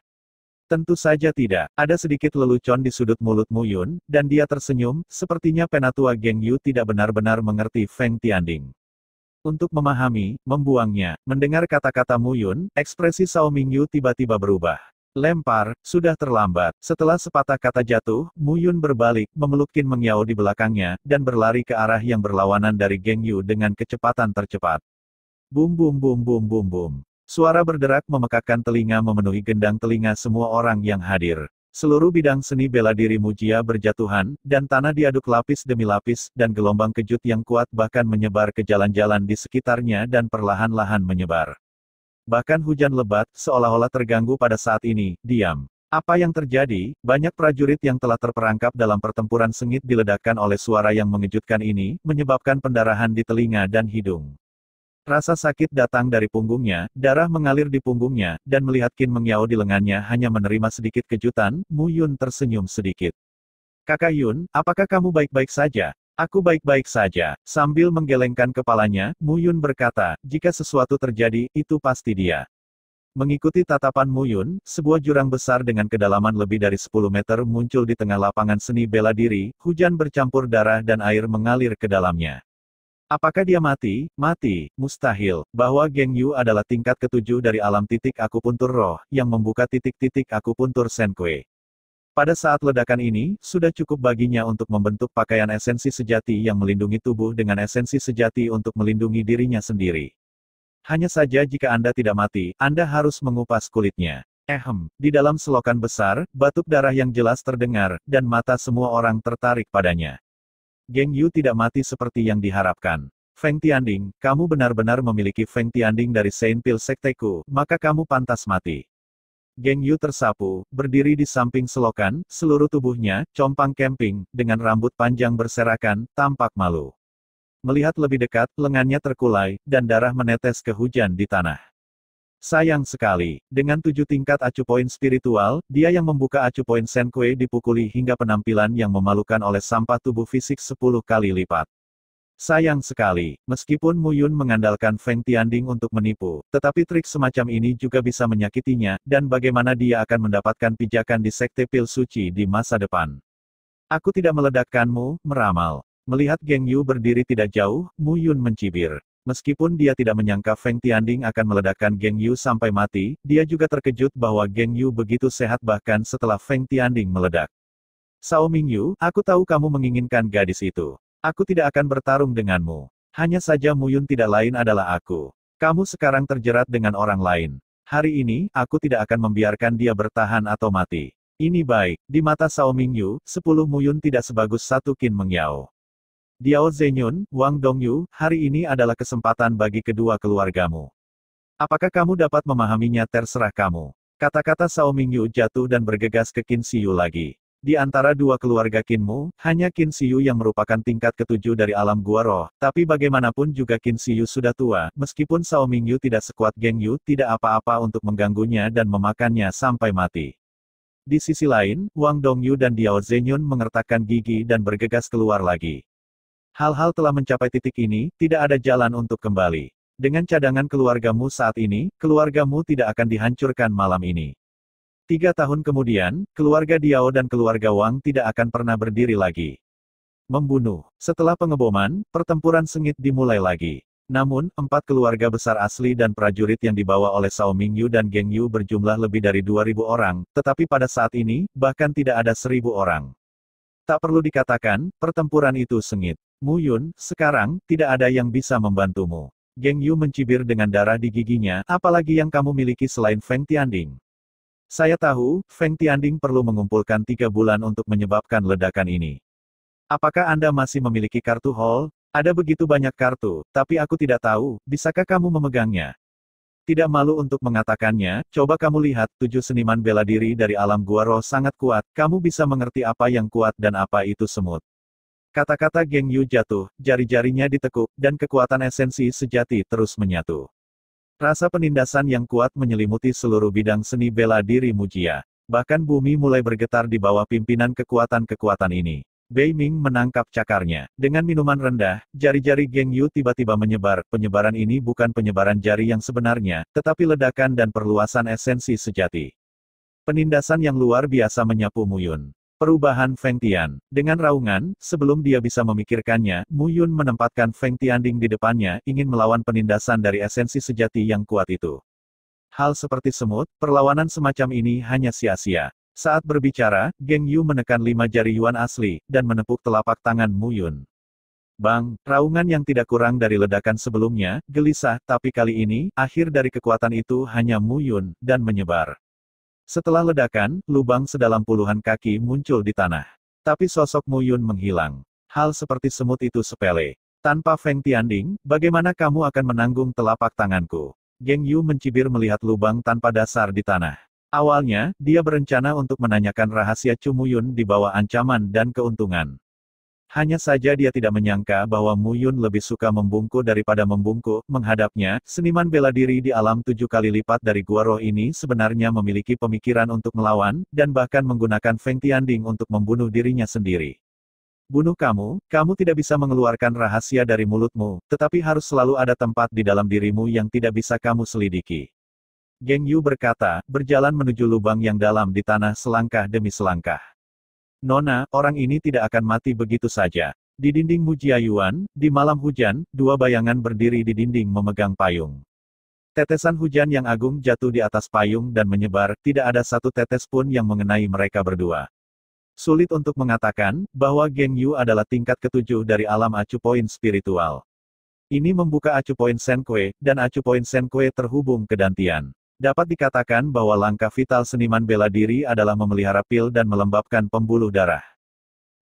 Speaker 1: Tentu saja tidak. Ada sedikit lelucon di sudut mulut Mu Yun, dan dia tersenyum, sepertinya penatua Geng Yu tidak benar-benar mengerti Feng Tianding. Untuk memahami, membuangnya. Mendengar kata-kata Mu Yun, ekspresi Cao Mingyu tiba-tiba berubah. Lempar, sudah terlambat. Setelah sepatah kata jatuh, Mu Yun berbalik, memeluk Qin Mengyao di belakangnya, dan berlari ke arah yang berlawanan dari Geng Yu dengan kecepatan tercepat. Bum bum bum bum bum bum. Suara berderak memekakkan telinga memenuhi gendang telinga semua orang yang hadir. Seluruh bidang seni bela diri Mujia berjatuhan, dan tanah diaduk lapis demi lapis, dan gelombang kejut yang kuat bahkan menyebar ke jalan-jalan di sekitarnya dan perlahan-lahan menyebar. Bahkan hujan lebat, seolah-olah terganggu pada saat ini, diam. Apa yang terjadi? Banyak prajurit yang telah terperangkap dalam pertempuran sengit diledakkan oleh suara yang mengejutkan ini, menyebabkan pendarahan di telinga dan hidung. Rasa sakit datang dari punggungnya, darah mengalir di punggungnya, dan melihat Qin Mengyao di lengannya hanya menerima sedikit kejutan, Mu Yun tersenyum sedikit. Kakak Yun, apakah kamu baik-baik saja? Aku baik-baik saja. Sambil menggelengkan kepalanya, Mu Yun berkata, jika sesuatu terjadi, itu pasti dia. Mengikuti tatapan Mu Yun, sebuah jurang besar dengan kedalaman lebih dari 10 meter muncul di tengah lapangan seni bela diri, hujan bercampur darah dan air mengalir ke dalamnya. Apakah dia mati? Mati, mustahil, bahwa Geng Yu adalah tingkat ketujuh dari alam titik akupuntur roh, yang membuka titik-titik akupuntur Senkui. Pada saat ledakan ini, sudah cukup baginya untuk membentuk pakaian esensi sejati yang melindungi tubuh dengan esensi sejati untuk melindungi dirinya sendiri. Hanya saja jika Anda tidak mati, Anda harus mengupas kulitnya. Di dalam selokan besar, batuk darah yang jelas terdengar, dan mata semua orang tertarik padanya. Geng Yu tidak mati seperti yang diharapkan. Feng Tianding, kamu benar-benar memiliki Feng Tianding dari Saint Pil Sekteku, maka kamu pantas mati. Geng Yu tersapu, berdiri di samping selokan, seluruh tubuhnya, compang camping, dengan rambut panjang berserakan, tampak malu. Melihat lebih dekat, lengannya terkulai, dan darah menetes ke hujan di tanah. Sayang sekali, dengan 7 tingkat acu poin spiritual, dia yang membuka acu poin Senkui dipukuli hingga penampilan yang memalukan oleh sampah tubuh fisik 10 kali lipat. Sayang sekali, meskipun Mu Yun mengandalkan Feng Tianding untuk menipu, tetapi trik semacam ini juga bisa menyakitinya, dan bagaimana dia akan mendapatkan pijakan di Sekte Pil Suci di masa depan. Aku tidak meledakkanmu, meramal. Melihat Geng Yu berdiri tidak jauh, Mu Yun mencibir. Meskipun dia tidak menyangka Feng Tianding akan meledakkan Geng Yu sampai mati, dia juga terkejut bahwa Geng Yu begitu sehat bahkan setelah Feng Tianding meledak. Sao Mingyu, aku tahu kamu menginginkan gadis itu. Aku tidak akan bertarung denganmu. Hanya saja Mu Yun tidak lain adalah aku. Kamu sekarang terjerat dengan orang lain. Hari ini, aku tidak akan membiarkan dia bertahan atau mati. Ini baik, di mata Sao Mingyu, 10 Mu Yun tidak sebagus 1 Qin Mengyao. Diao Zenyun, Wang Dongyu, hari ini adalah kesempatan bagi kedua keluargamu. Apakah kamu dapat memahaminya terserah kamu. Kata-kata Sao Mingyu jatuh dan bergegas ke Qin Siyu lagi. Di antara dua keluarga Qinmu, hanya Qin Siyu yang merupakan tingkat ketujuh dari alam gua roh, tapi bagaimanapun juga Qin Siyu sudah tua, meskipun Sao Mingyu tidak sekuat Geng Yu, tidak apa-apa untuk mengganggunya dan memakannya sampai mati. Di sisi lain, Wang Dongyu dan Diao Zenyun mengertakkan gigi dan bergegas keluar lagi. Hal-hal telah mencapai titik ini, tidak ada jalan untuk kembali. Dengan cadangan keluargamu saat ini, keluargamu tidak akan dihancurkan malam ini. 3 tahun kemudian, keluarga Diao dan keluarga Wang tidak akan pernah berdiri lagi. Membunuh. Setelah pengeboman, pertempuran sengit dimulai lagi. Namun, 4 keluarga besar asli dan prajurit yang dibawa oleh Sao Mingyu dan Geng Yu berjumlah lebih dari 2.000 orang, tetapi pada saat ini, bahkan tidak ada 1.000 orang. Tak perlu dikatakan, pertempuran itu sengit. Mu Yun, sekarang, tidak ada yang bisa membantumu. Geng Yu mencibir dengan darah di giginya, apalagi yang kamu miliki selain Feng Tianding. Saya tahu, Feng Tianding perlu mengumpulkan 3 bulan untuk menyebabkan ledakan ini. Apakah Anda masih memiliki kartu Hall? Ada begitu banyak kartu, tapi aku tidak tahu, bisakah kamu memegangnya? Tidak malu untuk mengatakannya, coba kamu lihat, 7 seniman bela diri dari alam gua roh sangat kuat, kamu bisa mengerti apa yang kuat dan apa itu semut. Kata-kata Geng Yu jatuh, jari-jarinya ditekuk, dan kekuatan esensi sejati terus menyatu. Rasa penindasan yang kuat menyelimuti seluruh bidang seni bela diri Mujia. Bahkan bumi mulai bergetar di bawah pimpinan kekuatan-kekuatan ini. Bei Ming menangkap cakarnya. Dengan minuman rendah, jari-jari Geng Yu tiba-tiba menyebar. Penyebaran ini bukan penyebaran jari yang sebenarnya, tetapi ledakan dan perluasan esensi sejati. Penindasan yang luar biasa menyapu Mu Yun. Perubahan Feng Tian. Dengan raungan, sebelum dia bisa memikirkannya, Mu Yun menempatkan Feng Tianding di depannya, ingin melawan penindasan dari esensi sejati yang kuat itu. Hal seperti semut, perlawanan semacam ini hanya sia-sia. Saat berbicara, Geng Yu menekan 5 jari Yuan asli, dan menepuk telapak tangan Mu Yun. Bang, raungan yang tidak kurang dari ledakan sebelumnya, gelisah, tapi kali ini, akhir dari kekuatan itu hanya Mu Yun, dan menyebar. Setelah ledakan, lubang sedalam puluhan kaki muncul di tanah. Tapi sosok Mu Yun menghilang. Hal seperti semut itu sepele. Tanpa Feng Tianding, bagaimana kamu akan menanggung telapak tanganku? Geng Yu mencibir melihat lubang tanpa dasar di tanah. Awalnya, dia berencana untuk menanyakan rahasia Chu Mu Yun di bawah ancaman dan keuntungan. Hanya saja dia tidak menyangka bahwa Mu Yun lebih suka membungkuk daripada membungkuk. Menghadapnya, seniman bela diri di alam 7 kali lipat dari gua roh ini sebenarnya memiliki pemikiran untuk melawan, dan bahkan menggunakan Feng Tianding untuk membunuh dirinya sendiri. Bunuh kamu, kamu tidak bisa mengeluarkan rahasia dari mulutmu, tetapi harus selalu ada tempat di dalam dirimu yang tidak bisa kamu selidiki. Geng Yu berkata, berjalan menuju lubang yang dalam di tanah selangkah demi selangkah. Nona, orang ini tidak akan mati begitu saja. Di dinding Mujiayuan, di malam hujan, dua bayangan berdiri di dinding memegang payung. Tetesan hujan yang agung jatuh di atas payung dan menyebar, tidak ada satu tetes pun yang mengenai mereka berdua. Sulit untuk mengatakan, bahwa Geng Yu adalah tingkat ketujuh dari alam acu poin spiritual. Ini membuka acu poin Senkue, dan acu poin Senkue terhubung ke dantian. Dapat dikatakan bahwa langkah vital seniman bela diri adalah memelihara pil dan melembabkan pembuluh darah.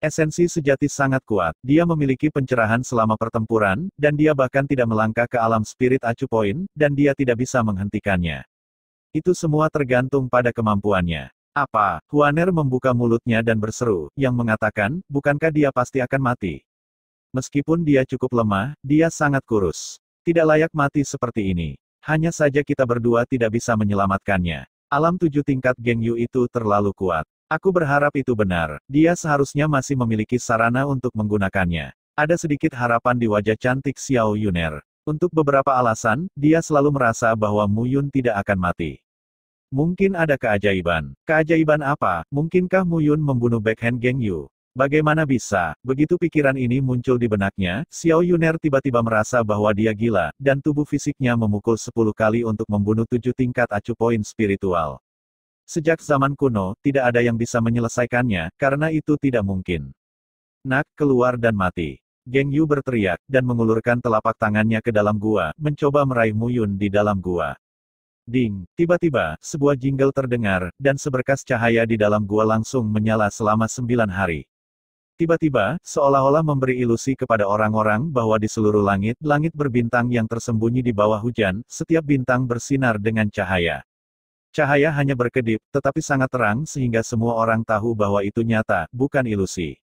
Speaker 1: Esensi sejati sangat kuat, dia memiliki pencerahan selama pertempuran, dan dia bahkan tidak melangkah ke alam spirit acu poin, dan dia tidak bisa menghentikannya. Itu semua tergantung pada kemampuannya. Apa? Huaner membuka mulutnya dan berseru, yang mengatakan, bukankah dia pasti akan mati? Meskipun dia cukup lemah, dia sangat kurus. Tidak layak mati seperti ini. Hanya saja kita berdua tidak bisa menyelamatkannya. Alam 7 tingkat Geng Yu itu terlalu kuat. Aku berharap itu benar. Dia seharusnya masih memiliki sarana untuk menggunakannya. Ada sedikit harapan di wajah cantik Xiao Yuner. Untuk beberapa alasan, dia selalu merasa bahwa Mu Yun tidak akan mati. Mungkin ada keajaiban. Keajaiban apa? Mungkinkah Mu Yun membunuh backhand Geng Yu? Bagaimana bisa? Begitu pikiran ini muncul di benaknya, Xiao Yuner tiba-tiba merasa bahwa dia gila, dan tubuh fisiknya memukul 10 kali untuk membunuh 7 tingkat acu poin spiritual. Sejak zaman kuno, tidak ada yang bisa menyelesaikannya, karena itu tidak mungkin. Nak, keluar dan mati. Geng Yu berteriak, dan mengulurkan telapak tangannya ke dalam gua, mencoba meraih Mu Yun di dalam gua. Ding, tiba-tiba, sebuah jingle terdengar, dan seberkas cahaya di dalam gua langsung menyala selama 9 hari. Tiba-tiba, seolah-olah memberi ilusi kepada orang-orang bahwa di seluruh langit, langit berbintang yang tersembunyi di bawah hujan, setiap bintang bersinar dengan cahaya. Cahaya hanya berkedip, tetapi sangat terang sehingga semua orang tahu bahwa itu nyata, bukan ilusi.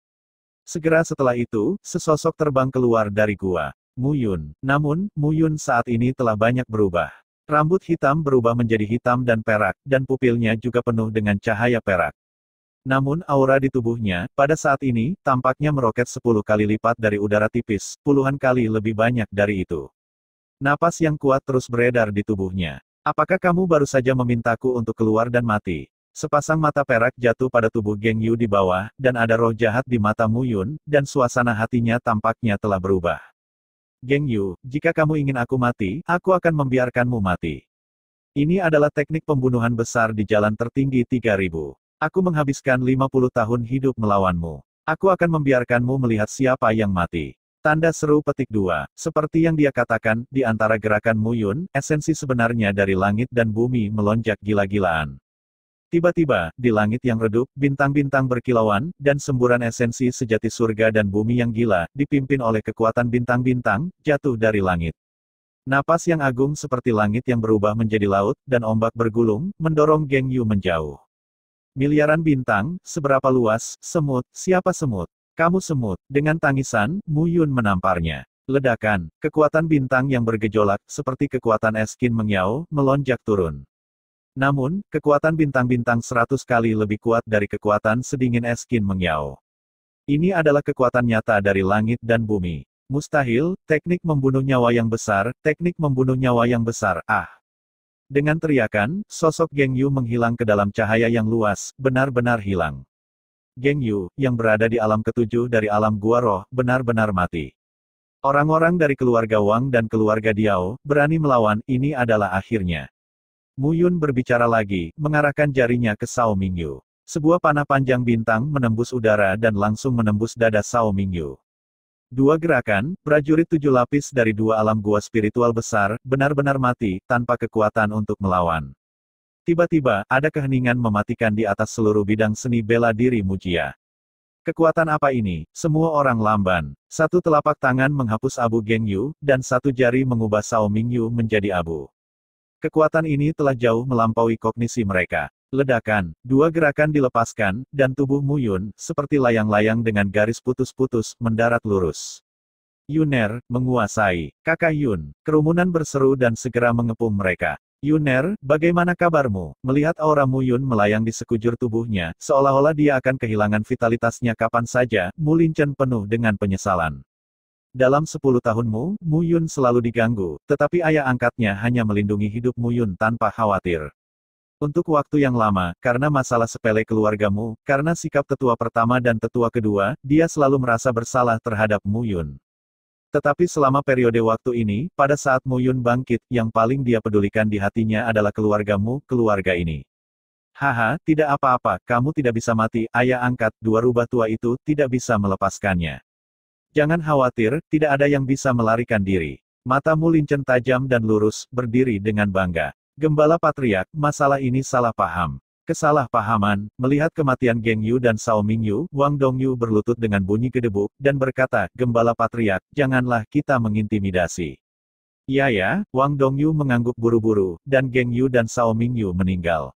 Speaker 1: Segera setelah itu, sesosok terbang keluar dari gua. Mu Yun. Namun, Mu Yun saat ini telah banyak berubah. Rambut hitam berubah menjadi hitam dan perak, dan pupilnya juga penuh dengan cahaya perak. Namun aura di tubuhnya, pada saat ini, tampaknya meroket 10 kali lipat dari udara tipis, puluhan kali lebih banyak dari itu. Napas yang kuat terus beredar di tubuhnya. Apakah kamu baru saja memintaku untuk keluar dan mati? Sepasang mata perak jatuh pada tubuh Geng Yu di bawah, dan ada roh jahat di mata Mu Yun, dan suasana hatinya tampaknya telah berubah. Geng Yu, jika kamu ingin aku mati, aku akan membiarkanmu mati. Ini adalah teknik pembunuhan besar di jalan tertinggi 3000. Aku menghabiskan 50 tahun hidup melawanmu. Aku akan membiarkanmu melihat siapa yang mati. Tanda seru petik 2. Seperti yang dia katakan, di antara gerakan Mu Yun, esensi sebenarnya dari langit dan bumi melonjak gila-gilaan. Tiba-tiba, di langit yang redup, bintang-bintang berkilauan, dan semburan esensi sejati surga dan bumi yang gila, dipimpin oleh kekuatan bintang-bintang, jatuh dari langit. Napas yang agung seperti langit yang berubah menjadi laut, dan ombak bergulung, mendorong Geng Yu menjauh. Miliaran bintang, seberapa luas, semut, siapa semut? Kamu semut. Dengan tangisan, Mu Yun menamparnya. Ledakan, kekuatan bintang yang bergejolak, seperti kekuatan es Qin Mengyao, melonjak turun. Namun, kekuatan bintang-bintang 100 kali lebih kuat dari kekuatan sedingin es Qin Mengyao. Ini adalah kekuatan nyata dari langit dan bumi. Mustahil, teknik membunuh nyawa yang besar, teknik membunuh nyawa yang besar, ah. Dengan teriakan, sosok Geng Yu menghilang ke dalam cahaya yang luas, benar-benar hilang. Geng Yu, yang berada di alam ketujuh dari alam gua roh, benar-benar mati. Orang-orang dari keluarga Wang dan keluarga Diao, berani melawan, ini adalah akhirnya. Mu Yun berbicara lagi, mengarahkan jarinya ke Sao Mingyu. Sebuah panah panjang bintang menembus udara dan langsung menembus dada Sao Mingyu. Dua gerakan, prajurit 7 lapis dari dua alam gua spiritual besar, benar-benar mati, tanpa kekuatan untuk melawan. Tiba-tiba, ada keheningan mematikan di atas seluruh bidang seni bela diri Mujia. Kekuatan apa ini? Semua orang lamban. Satu telapak tangan menghapus abu Geng Yu, dan satu jari mengubah Sao Mingyu menjadi abu. Kekuatan ini telah jauh melampaui kognisi mereka. Ledakan, dua gerakan dilepaskan, dan tubuh Mu Yun, seperti layang-layang dengan garis putus-putus, mendarat lurus. Yuner, menguasai. Kakak Yun, kerumunan berseru dan segera mengepung mereka. Yuner, bagaimana kabarmu? Melihat aura Mu Yun melayang di sekujur tubuhnya, seolah-olah dia akan kehilangan vitalitasnya kapan saja, Mu Linchen penuh dengan penyesalan. Dalam 10 tahunmu, Mu Yun selalu diganggu, tetapi ayah angkatnya hanya melindungi hidup Mu Yun tanpa khawatir. Untuk waktu yang lama, karena masalah sepele keluargamu, karena sikap tetua pertama dan tetua kedua, dia selalu merasa bersalah terhadap Mu Yun. Tetapi selama periode waktu ini, pada saat Mu Yun bangkit, yang paling dia pedulikan di hatinya adalah keluargamu, keluarga ini. Haha, tidak apa-apa, kamu tidak bisa mati, ayah angkat, dua rubah tua itu, tidak bisa melepaskannya. Jangan khawatir, tidak ada yang bisa melarikan diri. Mata Mu Linchen tajam dan lurus, berdiri dengan bangga. Gembala Patriark, masalah ini salah paham. Kesalahpahaman, melihat kematian Geng Yu dan Sao Mingyu, Wang Dongyu berlutut dengan bunyi gedebuk, dan berkata, Gembala Patriark, janganlah kita mengintimidasi. Ya, Wang Dongyu mengangguk buru-buru, dan Geng Yu dan Sao Mingyu meninggal.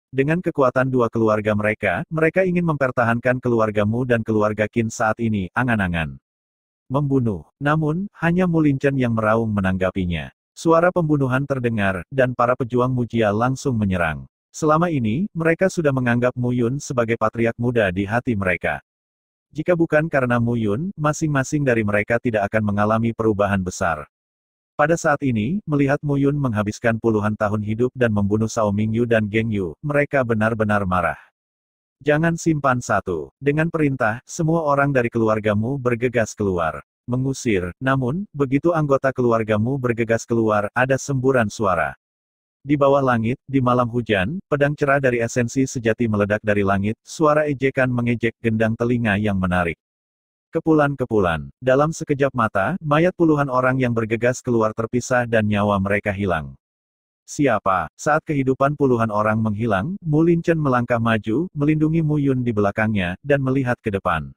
Speaker 1: Dengan kekuatan dua keluarga mereka, mereka ingin mempertahankan keluargamu dan keluarga Qin saat ini, angan-angan membunuh. Namun, hanya Mu Linchen yang meraung menanggapinya. Suara pembunuhan terdengar, dan para pejuang Mujia langsung menyerang. Selama ini, mereka sudah menganggap Mu Yun sebagai patriark muda di hati mereka. Jika bukan karena Mu Yun, masing-masing dari mereka tidak akan mengalami perubahan besar. Pada saat ini, melihat Mu Yun menghabiskan puluhan tahun hidup dan membunuh Sao Mingyu dan Geng Yu, mereka benar-benar marah. Jangan simpan satu. Dengan perintah, semua orang dari keluargamu bergegas keluar. Mengusir, namun, begitu anggota keluargamu bergegas keluar, ada semburan suara. Di bawah langit, di malam hujan, pedang cerah dari esensi sejati meledak dari langit, suara ejekan mengejek gendang telinga yang menarik. Kepulan-kepulan. Dalam sekejap mata, mayat puluhan orang yang bergegas keluar terpisah dan nyawa mereka hilang. Siapa? Saat kehidupan puluhan orang menghilang, Mu Linchen melangkah maju, melindungi Mu Yun di belakangnya, dan melihat ke depan.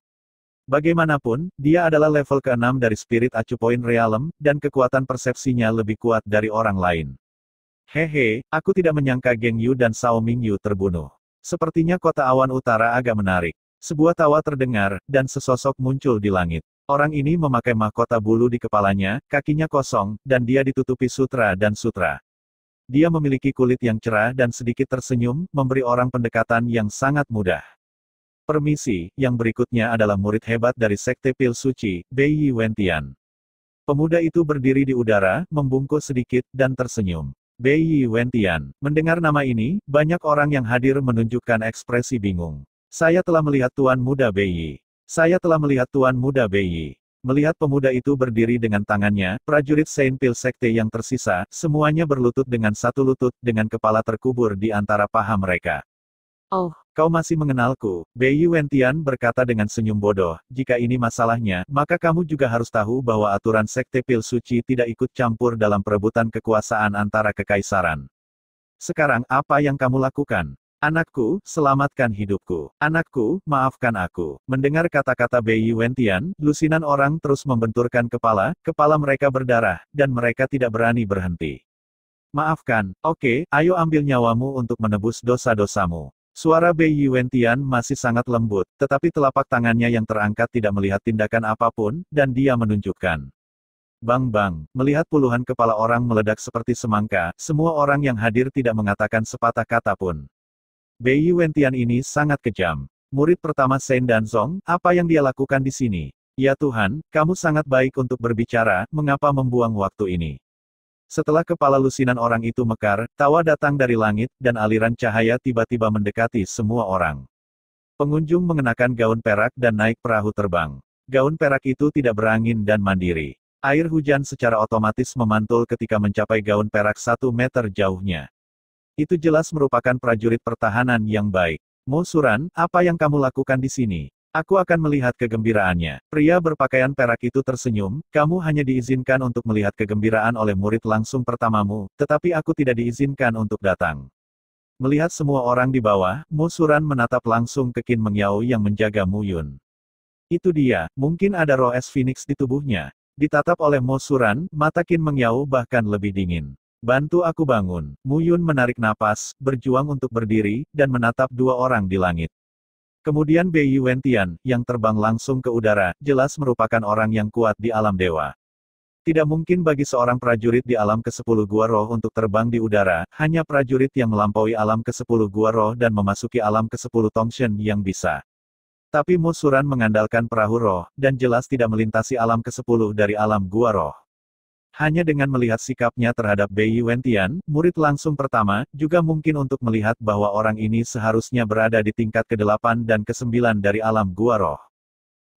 Speaker 1: Bagaimanapun, dia adalah level ke-6 dari Spirit Acu Point Realm, dan kekuatan persepsinya lebih kuat dari orang lain. Hehe, aku tidak menyangka Geng Yu dan Sao Mingyu terbunuh. Sepertinya kota awan utara agak menarik. Sebuah tawa terdengar, dan sesosok muncul di langit. Orang ini memakai mahkota bulu di kepalanya, kakinya kosong, dan dia ditutupi sutra dan sutra. Dia memiliki kulit yang cerah dan sedikit tersenyum, memberi orang pendekatan yang sangat mudah. Permisi, yang berikutnya adalah murid hebat dari Sekte Pil Suci, Bei Yi Wentian. Pemuda itu berdiri di udara, membungkuk sedikit, dan tersenyum. Bei Yi Wentian. Mendengar nama ini, banyak orang yang hadir menunjukkan ekspresi bingung. Saya telah melihat Tuan Muda Bei Yi. Saya telah melihat Tuan Muda Bei Yi. Melihat pemuda itu berdiri dengan tangannya, prajurit Saint Pil Sekte yang tersisa, semuanya berlutut dengan satu lutut, dengan kepala terkubur di antara paha mereka. Oh, kau masih mengenalku, Bei Yi Wentian berkata dengan senyum bodoh, jika ini masalahnya, maka kamu juga harus tahu bahwa aturan Sekte Pil Suci tidak ikut campur dalam perebutan kekuasaan antara kekaisaran. Sekarang apa yang kamu lakukan? Anakku, selamatkan hidupku. Anakku, maafkan aku. Mendengar kata-kata Bei Yi Wentian, lusinan orang terus membenturkan kepala mereka berdarah, dan mereka tidak berani berhenti. Maafkan, oke, ayo ambil nyawamu untuk menebus dosa-dosamu. Suara Bei Yi Wentian masih sangat lembut, tetapi telapak tangannya yang terangkat tidak melihat tindakan apapun, dan dia menunjukkan. Bang-bang, melihat puluhan kepala orang meledak seperti semangka, semua orang yang hadir tidak mengatakan sepatah kata pun. Bei Yi Wentian ini sangat kejam. Murid pertama Shen Danzong, apa yang dia lakukan di sini? Ya Tuhan, kamu sangat baik untuk berbicara, mengapa membuang waktu ini? Setelah kepala lusinan orang itu mekar, tawa datang dari langit, dan aliran cahaya tiba-tiba mendekati semua orang. Pengunjung mengenakan gaun perak dan naik perahu terbang. Gaun perak itu tidak berangin dan mandiri. Air hujan secara otomatis memantul ketika mencapai gaun perak 1 meter jauhnya. Itu jelas merupakan prajurit pertahanan yang baik. Mo Suran, apa yang kamu lakukan di sini? Aku akan melihat kegembiraannya. Pria berpakaian perak itu tersenyum, kamu hanya diizinkan untuk melihat kegembiraan oleh murid langsung pertamamu, tetapi aku tidak diizinkan untuk datang. Melihat semua orang di bawah, Mo Suran menatap langsung ke Qin Mengyao yang menjaga Mu Yun. Itu dia, mungkin ada roh es Phoenix di tubuhnya. Ditatap oleh Mo Suran, mata Qin Mengyao bahkan lebih dingin. Bantu aku bangun. Mu Yun menarik napas, berjuang untuk berdiri, dan menatap dua orang di langit. Kemudian Bei Yi Wentian, yang terbang langsung ke udara, jelas merupakan orang yang kuat di alam dewa. Tidak mungkin bagi seorang prajurit di alam ke-10 Gua Roh untuk terbang di udara, hanya prajurit yang melampaui alam ke-10 Gua Roh dan memasuki alam ke-10 Tongshen yang bisa. Tapi Mo Suran mengandalkan perahu roh, dan jelas tidak melintasi alam ke-10 dari alam Gua Roh. Hanya dengan melihat sikapnya terhadap Bei Yuentian, murid langsung pertama, juga mungkin untuk melihat bahwa orang ini seharusnya berada di tingkat ke-8 dan ke-9 dari alam Gua Roh.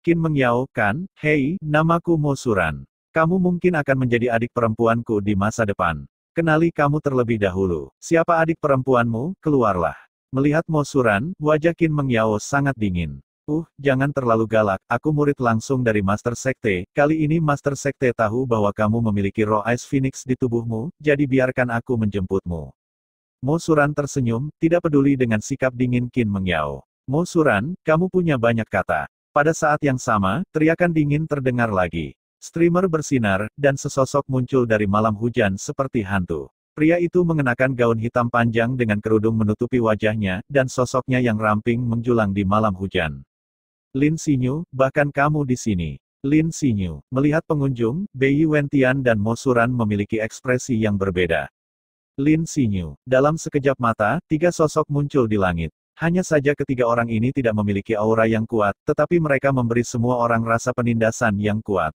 Speaker 1: Qin Mengyao, kan? Hei, namaku Mo Suran. Kamu mungkin akan menjadi adik perempuanku di masa depan. Kenali kamu terlebih dahulu. Siapa adik perempuanmu? Keluarlah. Melihat Mo Suran, wajah Qin Mengyao sangat dingin. Jangan terlalu galak, aku murid langsung dari Master Sekte. Kali ini Master Sekte tahu bahwa kamu memiliki roh Ice Phoenix di tubuhmu, jadi biarkan aku menjemputmu. Mo Suran tersenyum, tidak peduli dengan sikap dingin Qin Mengyao. Mo Suran, kamu punya banyak kata. Pada saat yang sama, teriakan dingin terdengar lagi. Streamer bersinar, dan sesosok muncul dari malam hujan seperti hantu. Pria itu mengenakan gaun hitam panjang dengan kerudung menutupi wajahnya, dan sosoknya yang ramping menjulang di malam hujan. Lin Xinyu, bahkan kamu di sini. Lin Xinyu, melihat pengunjung, Bei Yuentian dan Mo Suran memiliki ekspresi yang berbeda. Lin Xinyu, dalam sekejap mata, 3 sosok muncul di langit. Hanya saja ketiga orang ini tidak memiliki aura yang kuat, tetapi mereka memberi semua orang rasa penindasan yang kuat.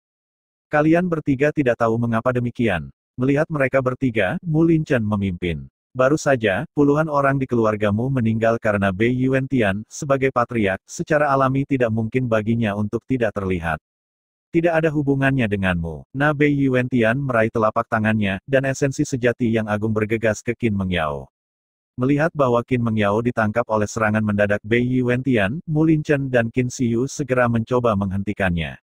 Speaker 1: Kalian bertiga tidak tahu mengapa demikian. Melihat mereka bertiga, Mu Linchen memimpin. Baru saja, puluhan orang di keluargamu meninggal karena Bei Yuentian, sebagai patriark, secara alami tidak mungkin baginya untuk tidak terlihat. Tidak ada hubungannya denganmu. Bei Yuentian meraih telapak tangannya, dan esensi sejati yang agung bergegas ke Qin Mengyao. Melihat bahwa Qin Mengyao ditangkap oleh serangan mendadak Bei Yuentian, Mu Linchen dan Qin Xiu segera mencoba menghentikannya.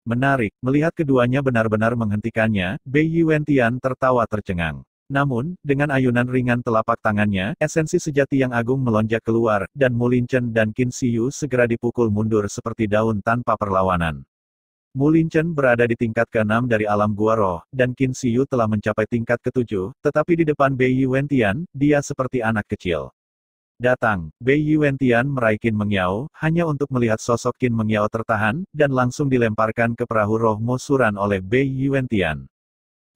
Speaker 1: Menarik, melihat keduanya benar-benar menghentikannya, Bei Yuentian tertawa tercengang. Namun, dengan ayunan ringan telapak tangannya, esensi sejati yang agung melonjak keluar, dan Mu Linchen dan Qin Xiu segera dipukul mundur seperti daun tanpa perlawanan. Mu Linchen berada di tingkat ke-6 dari alam Gua Roh, dan Qin Xiu telah mencapai tingkat ke-7, tetapi di depan Bei Yuentian, dia seperti anak kecil. Datang, Bei Yuentian meraih Qin Mengyao, hanya untuk melihat sosok Qin Mengyao tertahan, dan langsung dilemparkan ke perahu roh Mo Suran oleh Bei Yuentian.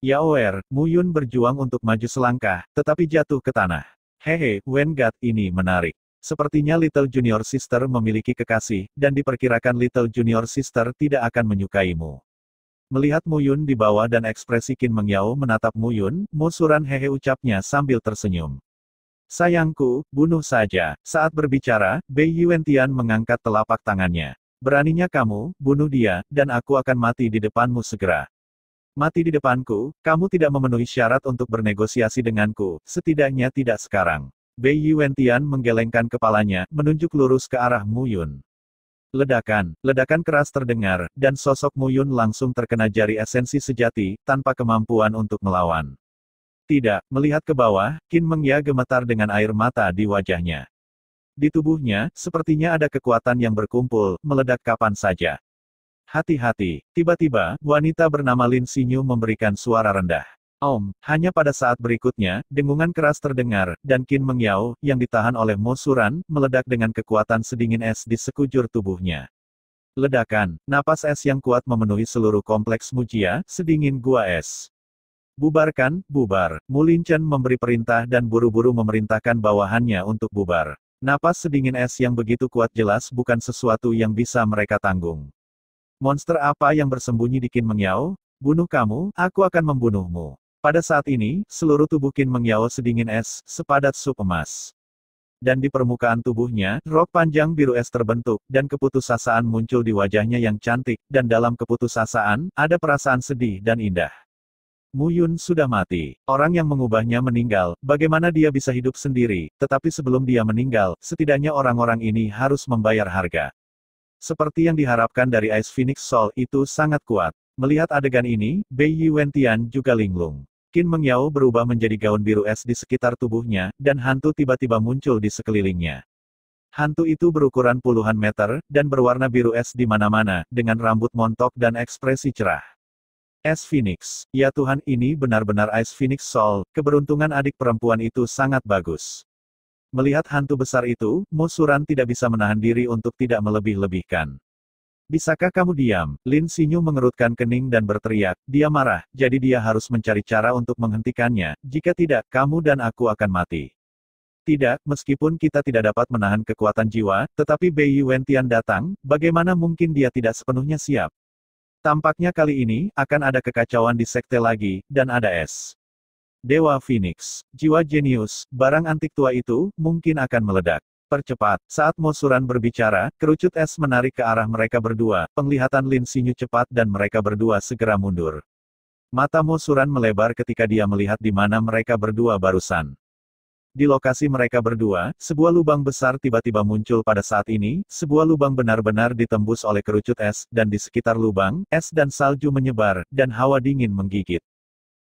Speaker 1: Yaoer, Mu Yun berjuang untuk maju selangkah, tetapi jatuh ke tanah. Hehe, Wengat, ini menarik. Sepertinya Little Junior Sister memiliki kekasih, dan diperkirakan Little Junior Sister tidak akan menyukaimu. Melihat Mu Yun di bawah dan ekspresi Qin Mengyao menatap Mu Yun, Mo Suran hehe ucapnya sambil tersenyum. Sayangku, bunuh saja. Saat berbicara, Bei Yuentian mengangkat telapak tangannya. Beraninya kamu, bunuh dia, dan aku akan mati di depanmu segera. Mati di depanku, kamu tidak memenuhi syarat untuk bernegosiasi denganku, setidaknya tidak sekarang. Bei Yuentian menggelengkan kepalanya, menunjuk lurus ke arah Mu Yun. Ledakan keras terdengar, dan sosok Mu Yun langsung terkena jari esensi sejati, tanpa kemampuan untuk melawan. Tidak, melihat ke bawah, Qin Mengyao gemetar dengan air mata di wajahnya. Di tubuhnya, sepertinya ada kekuatan yang berkumpul, meledak kapan saja. Hati-hati, tiba-tiba, wanita bernama Lin Xinyu memberikan suara rendah. Hanya pada saat berikutnya, dengungan keras terdengar, dan Qin Mengyao, yang ditahan oleh Mo Suran, meledak dengan kekuatan sedingin es di sekujur tubuhnya. Ledakan, napas es yang kuat memenuhi seluruh kompleks Mujia, sedingin gua es. Bubarkan, bubar. Mu Linchen memberi perintah dan buru-buru memerintahkan bawahannya untuk bubar. Napas sedingin es yang begitu kuat jelas bukan sesuatu yang bisa mereka tanggung. Monster apa yang bersembunyi di Qin Mengyao? Bunuh kamu, aku akan membunuhmu. Pada saat ini, seluruh tubuh Qin Mengyao sedingin es, sepadat sup emas. Dan di permukaan tubuhnya, rok panjang biru es terbentuk, dan keputusasaan muncul di wajahnya yang cantik, dan dalam keputusasaan, ada perasaan sedih dan indah. Mu Yun sudah mati. Orang yang mengubahnya meninggal, bagaimana dia bisa hidup sendiri, tetapi sebelum dia meninggal, setidaknya orang-orang ini harus membayar harga. Seperti yang diharapkan dari Ice Phoenix Soul itu sangat kuat. Melihat adegan ini, Bei Yuentian juga linglung. Qin Mengyao berubah menjadi gaun biru es di sekitar tubuhnya, dan hantu tiba-tiba muncul di sekelilingnya. Hantu itu berukuran puluhan meter, dan berwarna biru es di mana-mana, dengan rambut montok dan ekspresi cerah. Ice Phoenix, ya Tuhan, ini benar-benar Ice Phoenix Soul, keberuntungan adik perempuan itu sangat bagus. Melihat hantu besar itu, Mo Suran tidak bisa menahan diri untuk tidak melebih-lebihkan. Bisakah kamu diam? Lin Xinyu mengerutkan kening dan berteriak, dia marah, jadi dia harus mencari cara untuk menghentikannya, jika tidak, kamu dan aku akan mati. Tidak, meskipun kita tidak dapat menahan kekuatan jiwa, tetapi Bei Yuentian datang, bagaimana mungkin dia tidak sepenuhnya siap? Tampaknya kali ini, akan ada kekacauan di sekte lagi, dan ada es. Dewa Phoenix, jiwa jenius, barang antik tua itu, mungkin akan meledak. Percepat, saat Mo Suran berbicara, kerucut es menarik ke arah mereka berdua, penglihatan Lin Xinyu cepat dan mereka berdua segera mundur. Mata Mo Suran melebar ketika dia melihat di mana mereka berdua barusan. Di lokasi mereka berdua, sebuah lubang besar tiba-tiba muncul pada saat ini, sebuah lubang benar-benar ditembus oleh kerucut es, dan di sekitar lubang, es dan salju menyebar, dan hawa dingin menggigit.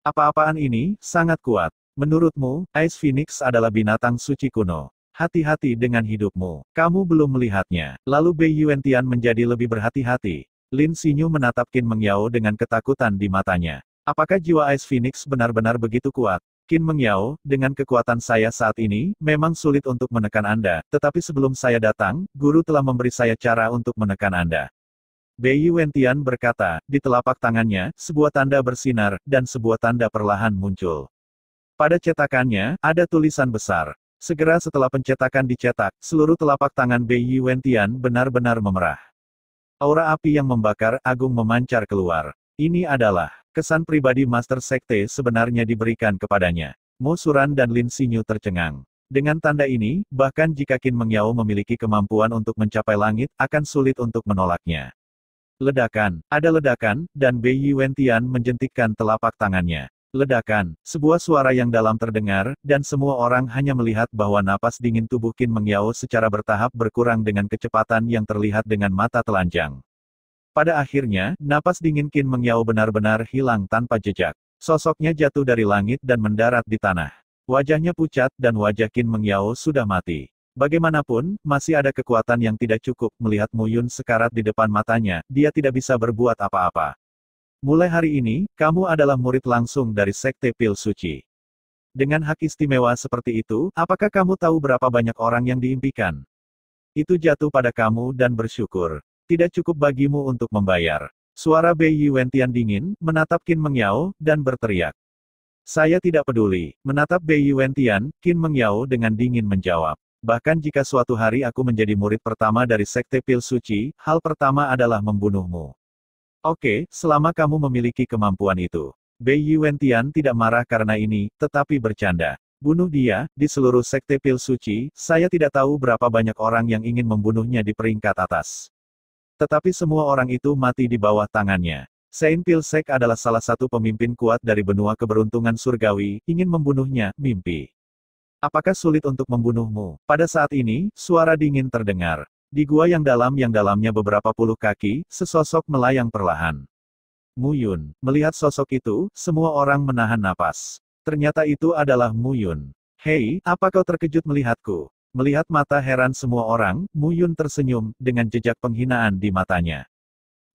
Speaker 1: Apa-apaan ini, sangat kuat. Menurutmu, Ice Phoenix adalah binatang suci kuno. Hati-hati dengan hidupmu. Kamu belum melihatnya. Lalu Bei Yuentian menjadi lebih berhati-hati. Lin Xinyu menatap Qin Mengyao dengan ketakutan di matanya. Apakah jiwa Ice Phoenix benar-benar begitu kuat? Qin Mengyao, dengan kekuatan saya saat ini, memang sulit untuk menekan Anda, tetapi sebelum saya datang, guru telah memberi saya cara untuk menekan Anda. Bei Yuentian berkata, di telapak tangannya, sebuah tanda bersinar, dan sebuah tanda perlahan muncul. Pada cetakannya, ada tulisan besar. Segera setelah pencetakan dicetak, seluruh telapak tangan Bei Yuentian benar-benar memerah. Aura api yang membakar, agung memancar keluar. Ini adalah kesan pribadi Master Sekte sebenarnya diberikan kepadanya. Mo Suran dan Lin Xinyu tercengang. Dengan tanda ini, bahkan jika Qin Mengyao memiliki kemampuan untuk mencapai langit, akan sulit untuk menolaknya. Ledakan, ada ledakan, dan Bei Yuentian menjentikkan telapak tangannya. Ledakan, sebuah suara yang dalam terdengar, dan semua orang hanya melihat bahwa napas dingin tubuh Qin Mengyao secara bertahap berkurang dengan kecepatan yang terlihat dengan mata telanjang. Pada akhirnya, napas dingin Qin Mengyao benar-benar hilang tanpa jejak. Sosoknya jatuh dari langit dan mendarat di tanah. Wajahnya pucat dan wajah Qin Mengyao sudah mati. Bagaimanapun, masih ada kekuatan yang tidak cukup melihat Mu Yun sekarat di depan matanya, dia tidak bisa berbuat apa-apa. Mulai hari ini, kamu adalah murid langsung dari Sekte Pil Suci. Dengan hak istimewa seperti itu, apakah kamu tahu berapa banyak orang yang diimpikan? Itu jatuh pada kamu dan bersyukur. Tidak cukup bagimu untuk membayar. Suara Bei Yuentian dingin, menatap Qin Mengyao, dan berteriak. Saya tidak peduli. Menatap Bei Yuentian, Qin Mengyao dengan dingin menjawab. Bahkan jika suatu hari aku menjadi murid pertama dari Sekte Pil Suci, hal pertama adalah membunuhmu. Oke, selama kamu memiliki kemampuan itu. Bei Yuentian tidak marah karena ini, tetapi bercanda. Bunuh dia, di seluruh Sekte Pil Suci, saya tidak tahu berapa banyak orang yang ingin membunuhnya di peringkat atas. Tetapi semua orang itu mati di bawah tangannya. Saint Pilsek adalah salah satu pemimpin kuat dari benua keberuntungan surgawi, ingin membunuhnya, mimpi. Apakah sulit untuk membunuhmu? Pada saat ini, suara dingin terdengar. Di gua yang dalamnya beberapa puluh kaki, sesosok melayang perlahan. Mu Yun, melihat sosok itu, semua orang menahan napas. Ternyata itu adalah Mu Yun. Hei, apa kau terkejut melihatku? Melihat mata heran semua orang, Mu Yun tersenyum, dengan jejak penghinaan di matanya.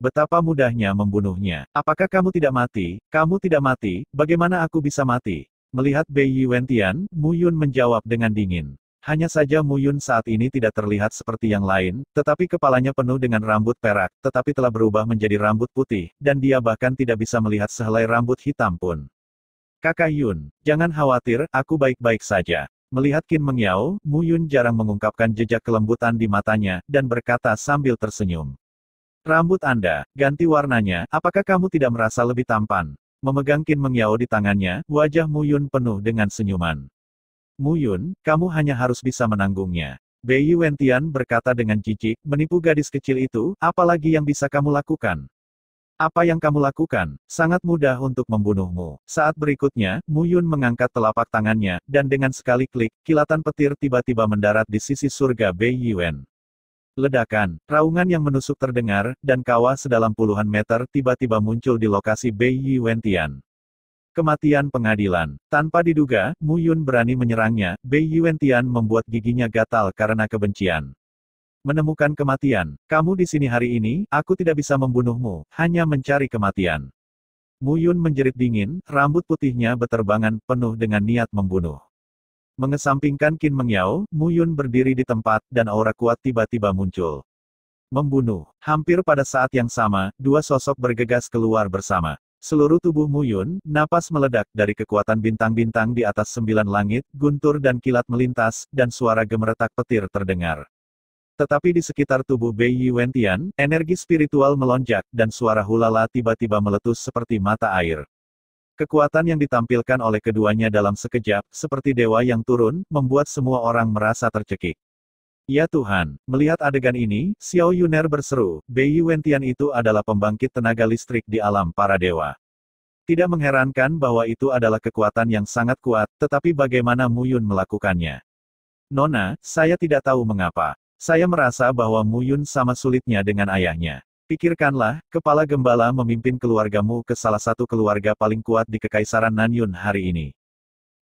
Speaker 1: Betapa mudahnya membunuhnya. Apakah kamu tidak mati? Kamu tidak mati, bagaimana aku bisa mati? Melihat Bei Yuentian, Mu Yun menjawab dengan dingin. Hanya saja Mu Yun saat ini tidak terlihat seperti yang lain, tetapi kepalanya penuh dengan rambut perak, tetapi telah berubah menjadi rambut putih, dan dia bahkan tidak bisa melihat sehelai rambut hitam pun. Kakak Yun, jangan khawatir, aku baik-baik saja. Melihat Qin Mengyao, Mu Yun jarang mengungkapkan jejak kelembutan di matanya, dan berkata sambil tersenyum. Rambut Anda, ganti warnanya, apakah kamu tidak merasa lebih tampan? Memegang Qin Mengyao di tangannya, wajah Mu Yun penuh dengan senyuman. Mu Yun, kamu hanya harus bisa menanggungnya. Bei Yuentian berkata dengan jijik, menipu gadis kecil itu, apalagi yang bisa kamu lakukan? Apa yang kamu lakukan? Sangat mudah untuk membunuhmu. Saat berikutnya, Mu Yun mengangkat telapak tangannya, dan dengan sekali klik, kilatan petir tiba-tiba mendarat di sisi surga Bei Yuen. Ledakan, raungan yang menusuk terdengar, dan kawah sedalam puluhan meter tiba-tiba muncul di lokasi Bei Yuentian. Kematian pengadilan. Tanpa diduga, Mu Yun berani menyerangnya, Bei Yuentian membuat giginya gatal karena kebencian. Menemukan kematian. Kamu di sini hari ini, aku tidak bisa membunuhmu, hanya mencari kematian. Mu Yun menjerit dingin, rambut putihnya beterbangan, penuh dengan niat membunuh. Mengesampingkan Qin Mengyao, Mu Yun berdiri di tempat, dan aura kuat tiba-tiba muncul. Membunuh. Hampir pada saat yang sama, dua sosok bergegas keluar bersama. Seluruh tubuh Mu Yun, napas meledak dari kekuatan bintang-bintang di atas 9 langit, guntur dan kilat melintas, dan suara gemeretak petir terdengar. Tetapi di sekitar tubuh Bei Yuentian, energi spiritual melonjak, dan suara hulala tiba-tiba meletus seperti mata air. Kekuatan yang ditampilkan oleh keduanya dalam sekejap, seperti dewa yang turun, membuat semua orang merasa tercekik. Ya Tuhan, melihat adegan ini, Xiao Yuner berseru, Bei Yuentian itu adalah pembangkit tenaga listrik di alam para dewa. Tidak mengherankan bahwa itu adalah kekuatan yang sangat kuat, tetapi bagaimana Mu Yun melakukannya? Nona, saya tidak tahu mengapa. Saya merasa bahwa Mu Yun sama sulitnya dengan ayahnya. Pikirkanlah, kepala gembala memimpin keluargamu ke salah satu keluarga paling kuat di Kekaisaran Nanyun hari ini.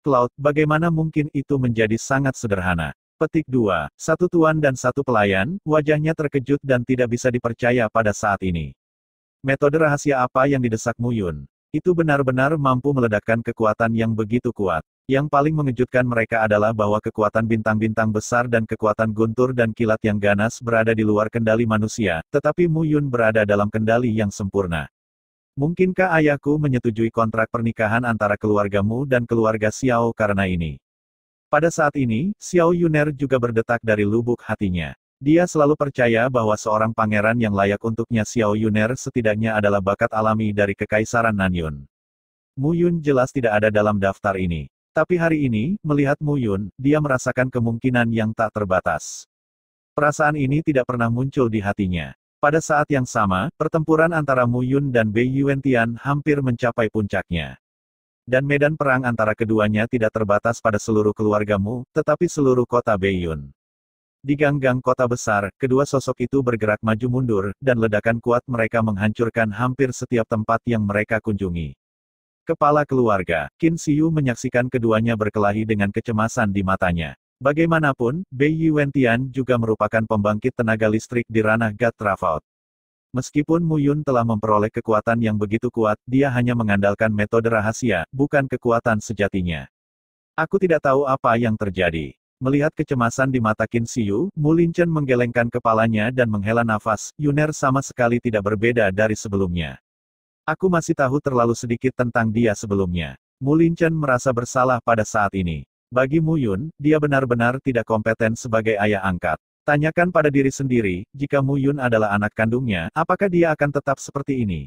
Speaker 1: Cloud, bagaimana mungkin itu menjadi sangat sederhana? Petik 2. Satu tuan dan satu pelayan, wajahnya terkejut dan tidak bisa dipercaya pada saat ini. Metode rahasia apa yang didesak Mu Yun? Itu benar-benar mampu meledakkan kekuatan yang begitu kuat. Yang paling mengejutkan mereka adalah bahwa kekuatan bintang-bintang besar dan kekuatan guntur dan kilat yang ganas berada di luar kendali manusia, tetapi Mu Yun berada dalam kendali yang sempurna. Mungkinkah ayahku menyetujui kontrak pernikahan antara keluargamu dan keluarga Xiao karena ini? Pada saat ini, Xiao Yuner juga berdetak dari lubuk hatinya. Dia selalu percaya bahwa seorang pangeran yang layak untuknya Xiao Yuner setidaknya adalah bakat alami dari Kekaisaran Nanyun. Mu Yun jelas tidak ada dalam daftar ini. Tapi hari ini, melihat Mu Yun, dia merasakan kemungkinan yang tak terbatas. Perasaan ini tidak pernah muncul di hatinya. Pada saat yang sama, pertempuran antara Mu Yun dan Bei Yuentian hampir mencapai puncaknya. Dan medan perang antara keduanya tidak terbatas pada seluruh keluargamu, tetapi seluruh kota Beiyun. Di gang-gang kota besar, kedua sosok itu bergerak maju mundur, dan ledakan kuat mereka menghancurkan hampir setiap tempat yang mereka kunjungi. Kepala keluarga, Qin Xiu menyaksikan keduanya berkelahi dengan kecemasan di matanya. Bagaimanapun, Bei Yuentian juga merupakan pembangkit tenaga listrik di ranah God Travaut. Meskipun Mu Yun telah memperoleh kekuatan yang begitu kuat, dia hanya mengandalkan metode rahasia, bukan kekuatan sejatinya. Aku tidak tahu apa yang terjadi. Melihat kecemasan di mata Qin Xiu, Mu Linchen menggelengkan kepalanya dan menghela nafas, Yuner sama sekali tidak berbeda dari sebelumnya. Aku masih tahu terlalu sedikit tentang dia sebelumnya. Mu Linchen merasa bersalah pada saat ini. Bagi Mu Yun, dia benar-benar tidak kompeten sebagai ayah angkat. Tanyakan pada diri sendiri, jika Mu Yun adalah anak kandungnya, apakah dia akan tetap seperti ini?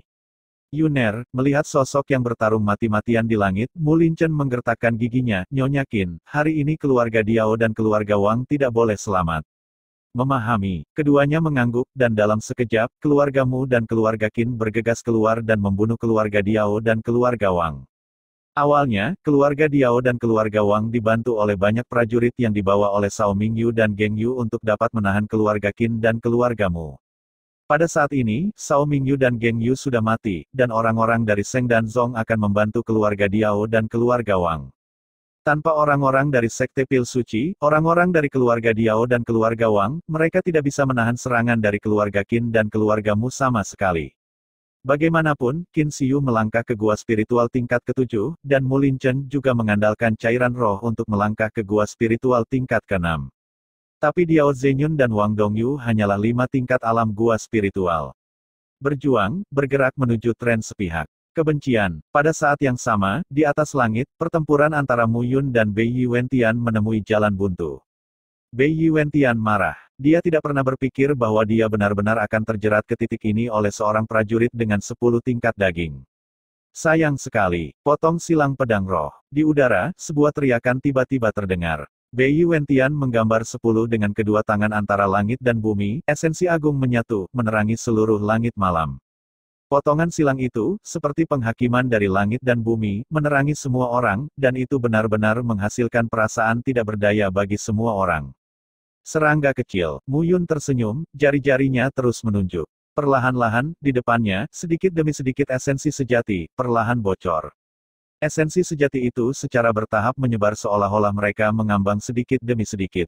Speaker 1: Yuner, melihat sosok yang bertarung mati-matian di langit, Mu Linchen menggertakkan giginya, Nyonya Qin, hari ini keluarga Diao dan keluarga Wang tidak boleh selamat. Memahami, keduanya mengangguk, dan dalam sekejap, keluarga Mu dan keluarga Qin bergegas keluar dan membunuh keluarga Diao dan keluarga Wang. Awalnya, keluarga Diao dan keluarga Wang dibantu oleh banyak prajurit yang dibawa oleh Cao Mingyu dan Geng Yu untuk dapat menahan keluarga Qin dan keluarga Mu. Pada saat ini, Cao Mingyu dan Geng Yu sudah mati, dan orang-orang dari Seng dan Zong akan membantu keluarga Diao dan keluarga Wang. Tanpa orang-orang dari Sekte Pil Suci, orang-orang dari keluarga Diao dan keluarga Wang, mereka tidak bisa menahan serangan dari keluarga Qin dan keluarga Mu sama sekali. Bagaimanapun, Qin Xiu melangkah ke gua spiritual tingkat ke-7, dan Mu Linchen juga mengandalkan cairan roh untuk melangkah ke gua spiritual tingkat ke-6. Tapi Diao Zhenyun dan Wang Dongyu hanyalah 5 tingkat alam gua spiritual. Berjuang, bergerak menuju tren sepihak. Kebencian. Pada saat yang sama, di atas langit, pertempuran antara Mu Yun dan Bei Yuentian menemui jalan buntu. Bei Yuentian marah. Dia tidak pernah berpikir bahwa dia benar-benar akan terjerat ke titik ini oleh seorang prajurit dengan 10 tingkat daging. Sayang sekali, potong silang pedang roh. Di udara, sebuah teriakan tiba-tiba terdengar. Bei Yuentian menggambar 10 dengan kedua tangan antara langit dan bumi, esensi agung menyatu, menerangi seluruh langit malam. Potongan silang itu, seperti penghakiman dari langit dan bumi, menerangi semua orang, dan itu benar-benar menghasilkan perasaan tidak berdaya bagi semua orang. Serangga kecil, Mu Yun tersenyum, jari-jarinya terus menunjuk. Perlahan-lahan, di depannya, sedikit demi sedikit esensi sejati, perlahan bocor. Esensi sejati itu secara bertahap menyebar seolah-olah mereka mengambang sedikit demi sedikit.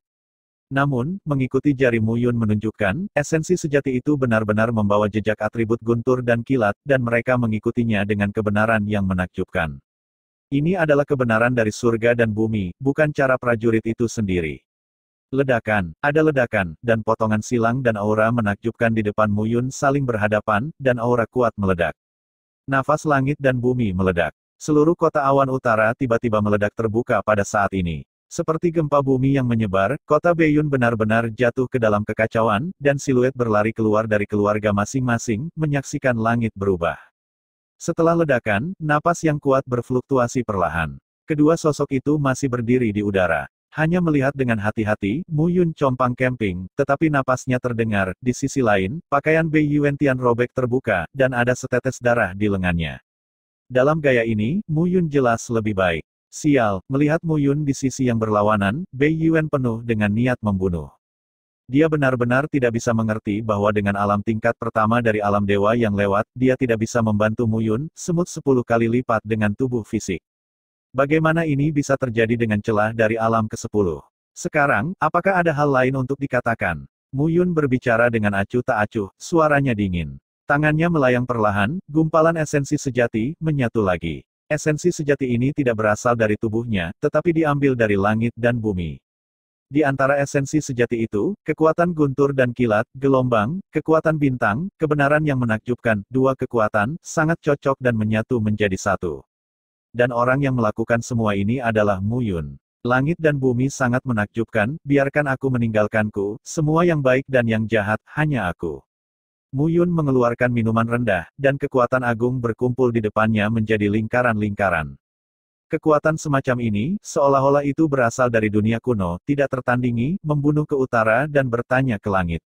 Speaker 1: Namun, mengikuti jari Mu Yun menunjukkan, esensi sejati itu benar-benar membawa jejak atribut guntur dan kilat, dan mereka mengikutinya dengan kebenaran yang menakjubkan. Ini adalah kebenaran dari surga dan bumi, bukan cara prajurit itu sendiri. Ledakan, ada ledakan, dan potongan silang dan aura menakjubkan di depan Mu Yun saling berhadapan, dan aura kuat meledak. Nafas langit dan bumi meledak. Seluruh kota awan utara tiba-tiba meledak terbuka pada saat ini. Seperti gempa bumi yang menyebar, kota Beiyun benar-benar jatuh ke dalam kekacauan, dan siluet berlari keluar dari keluarga masing-masing, menyaksikan langit berubah. Setelah ledakan, napas yang kuat berfluktuasi perlahan. Kedua sosok itu masih berdiri di udara. Hanya melihat dengan hati-hati, Mu Yun compang camping, tetapi napasnya terdengar. Di sisi lain, pakaian Bei Yuentian robek terbuka, dan ada setetes darah di lengannya. Dalam gaya ini, Mu Yun jelas lebih baik. Sial, melihat Mu Yun di sisi yang berlawanan, Bei Yuen penuh dengan niat membunuh. Dia benar-benar tidak bisa mengerti bahwa dengan alam tingkat pertama dari alam dewa yang lewat, dia tidak bisa membantu Mu Yun, semut 10 kali lipat dengan tubuh fisik. Bagaimana ini bisa terjadi dengan celah dari alam ke-10? Sekarang, apakah ada hal lain untuk dikatakan? Mu Yun berbicara dengan acuh tak acuh, suaranya dingin. Tangannya melayang perlahan, gumpalan esensi sejati, menyatu lagi. Esensi sejati ini tidak berasal dari tubuhnya, tetapi diambil dari langit dan bumi. Di antara esensi sejati itu, kekuatan guntur dan kilat, gelombang, kekuatan bintang, kebenaran yang menakjubkan, dua kekuatan, sangat cocok dan menyatu menjadi satu. Dan orang yang melakukan semua ini adalah Mu Yun. Langit dan bumi sangat menakjubkan, biarkan aku meninggalkanku, semua yang baik dan yang jahat, hanya aku. Mu Yun mengeluarkan minuman rendah, dan kekuatan agung berkumpul di depannya menjadi lingkaran-lingkaran. Kekuatan semacam ini, seolah-olah itu berasal dari dunia kuno, tidak tertandingi, membunuh ke utara dan bertanya ke langit.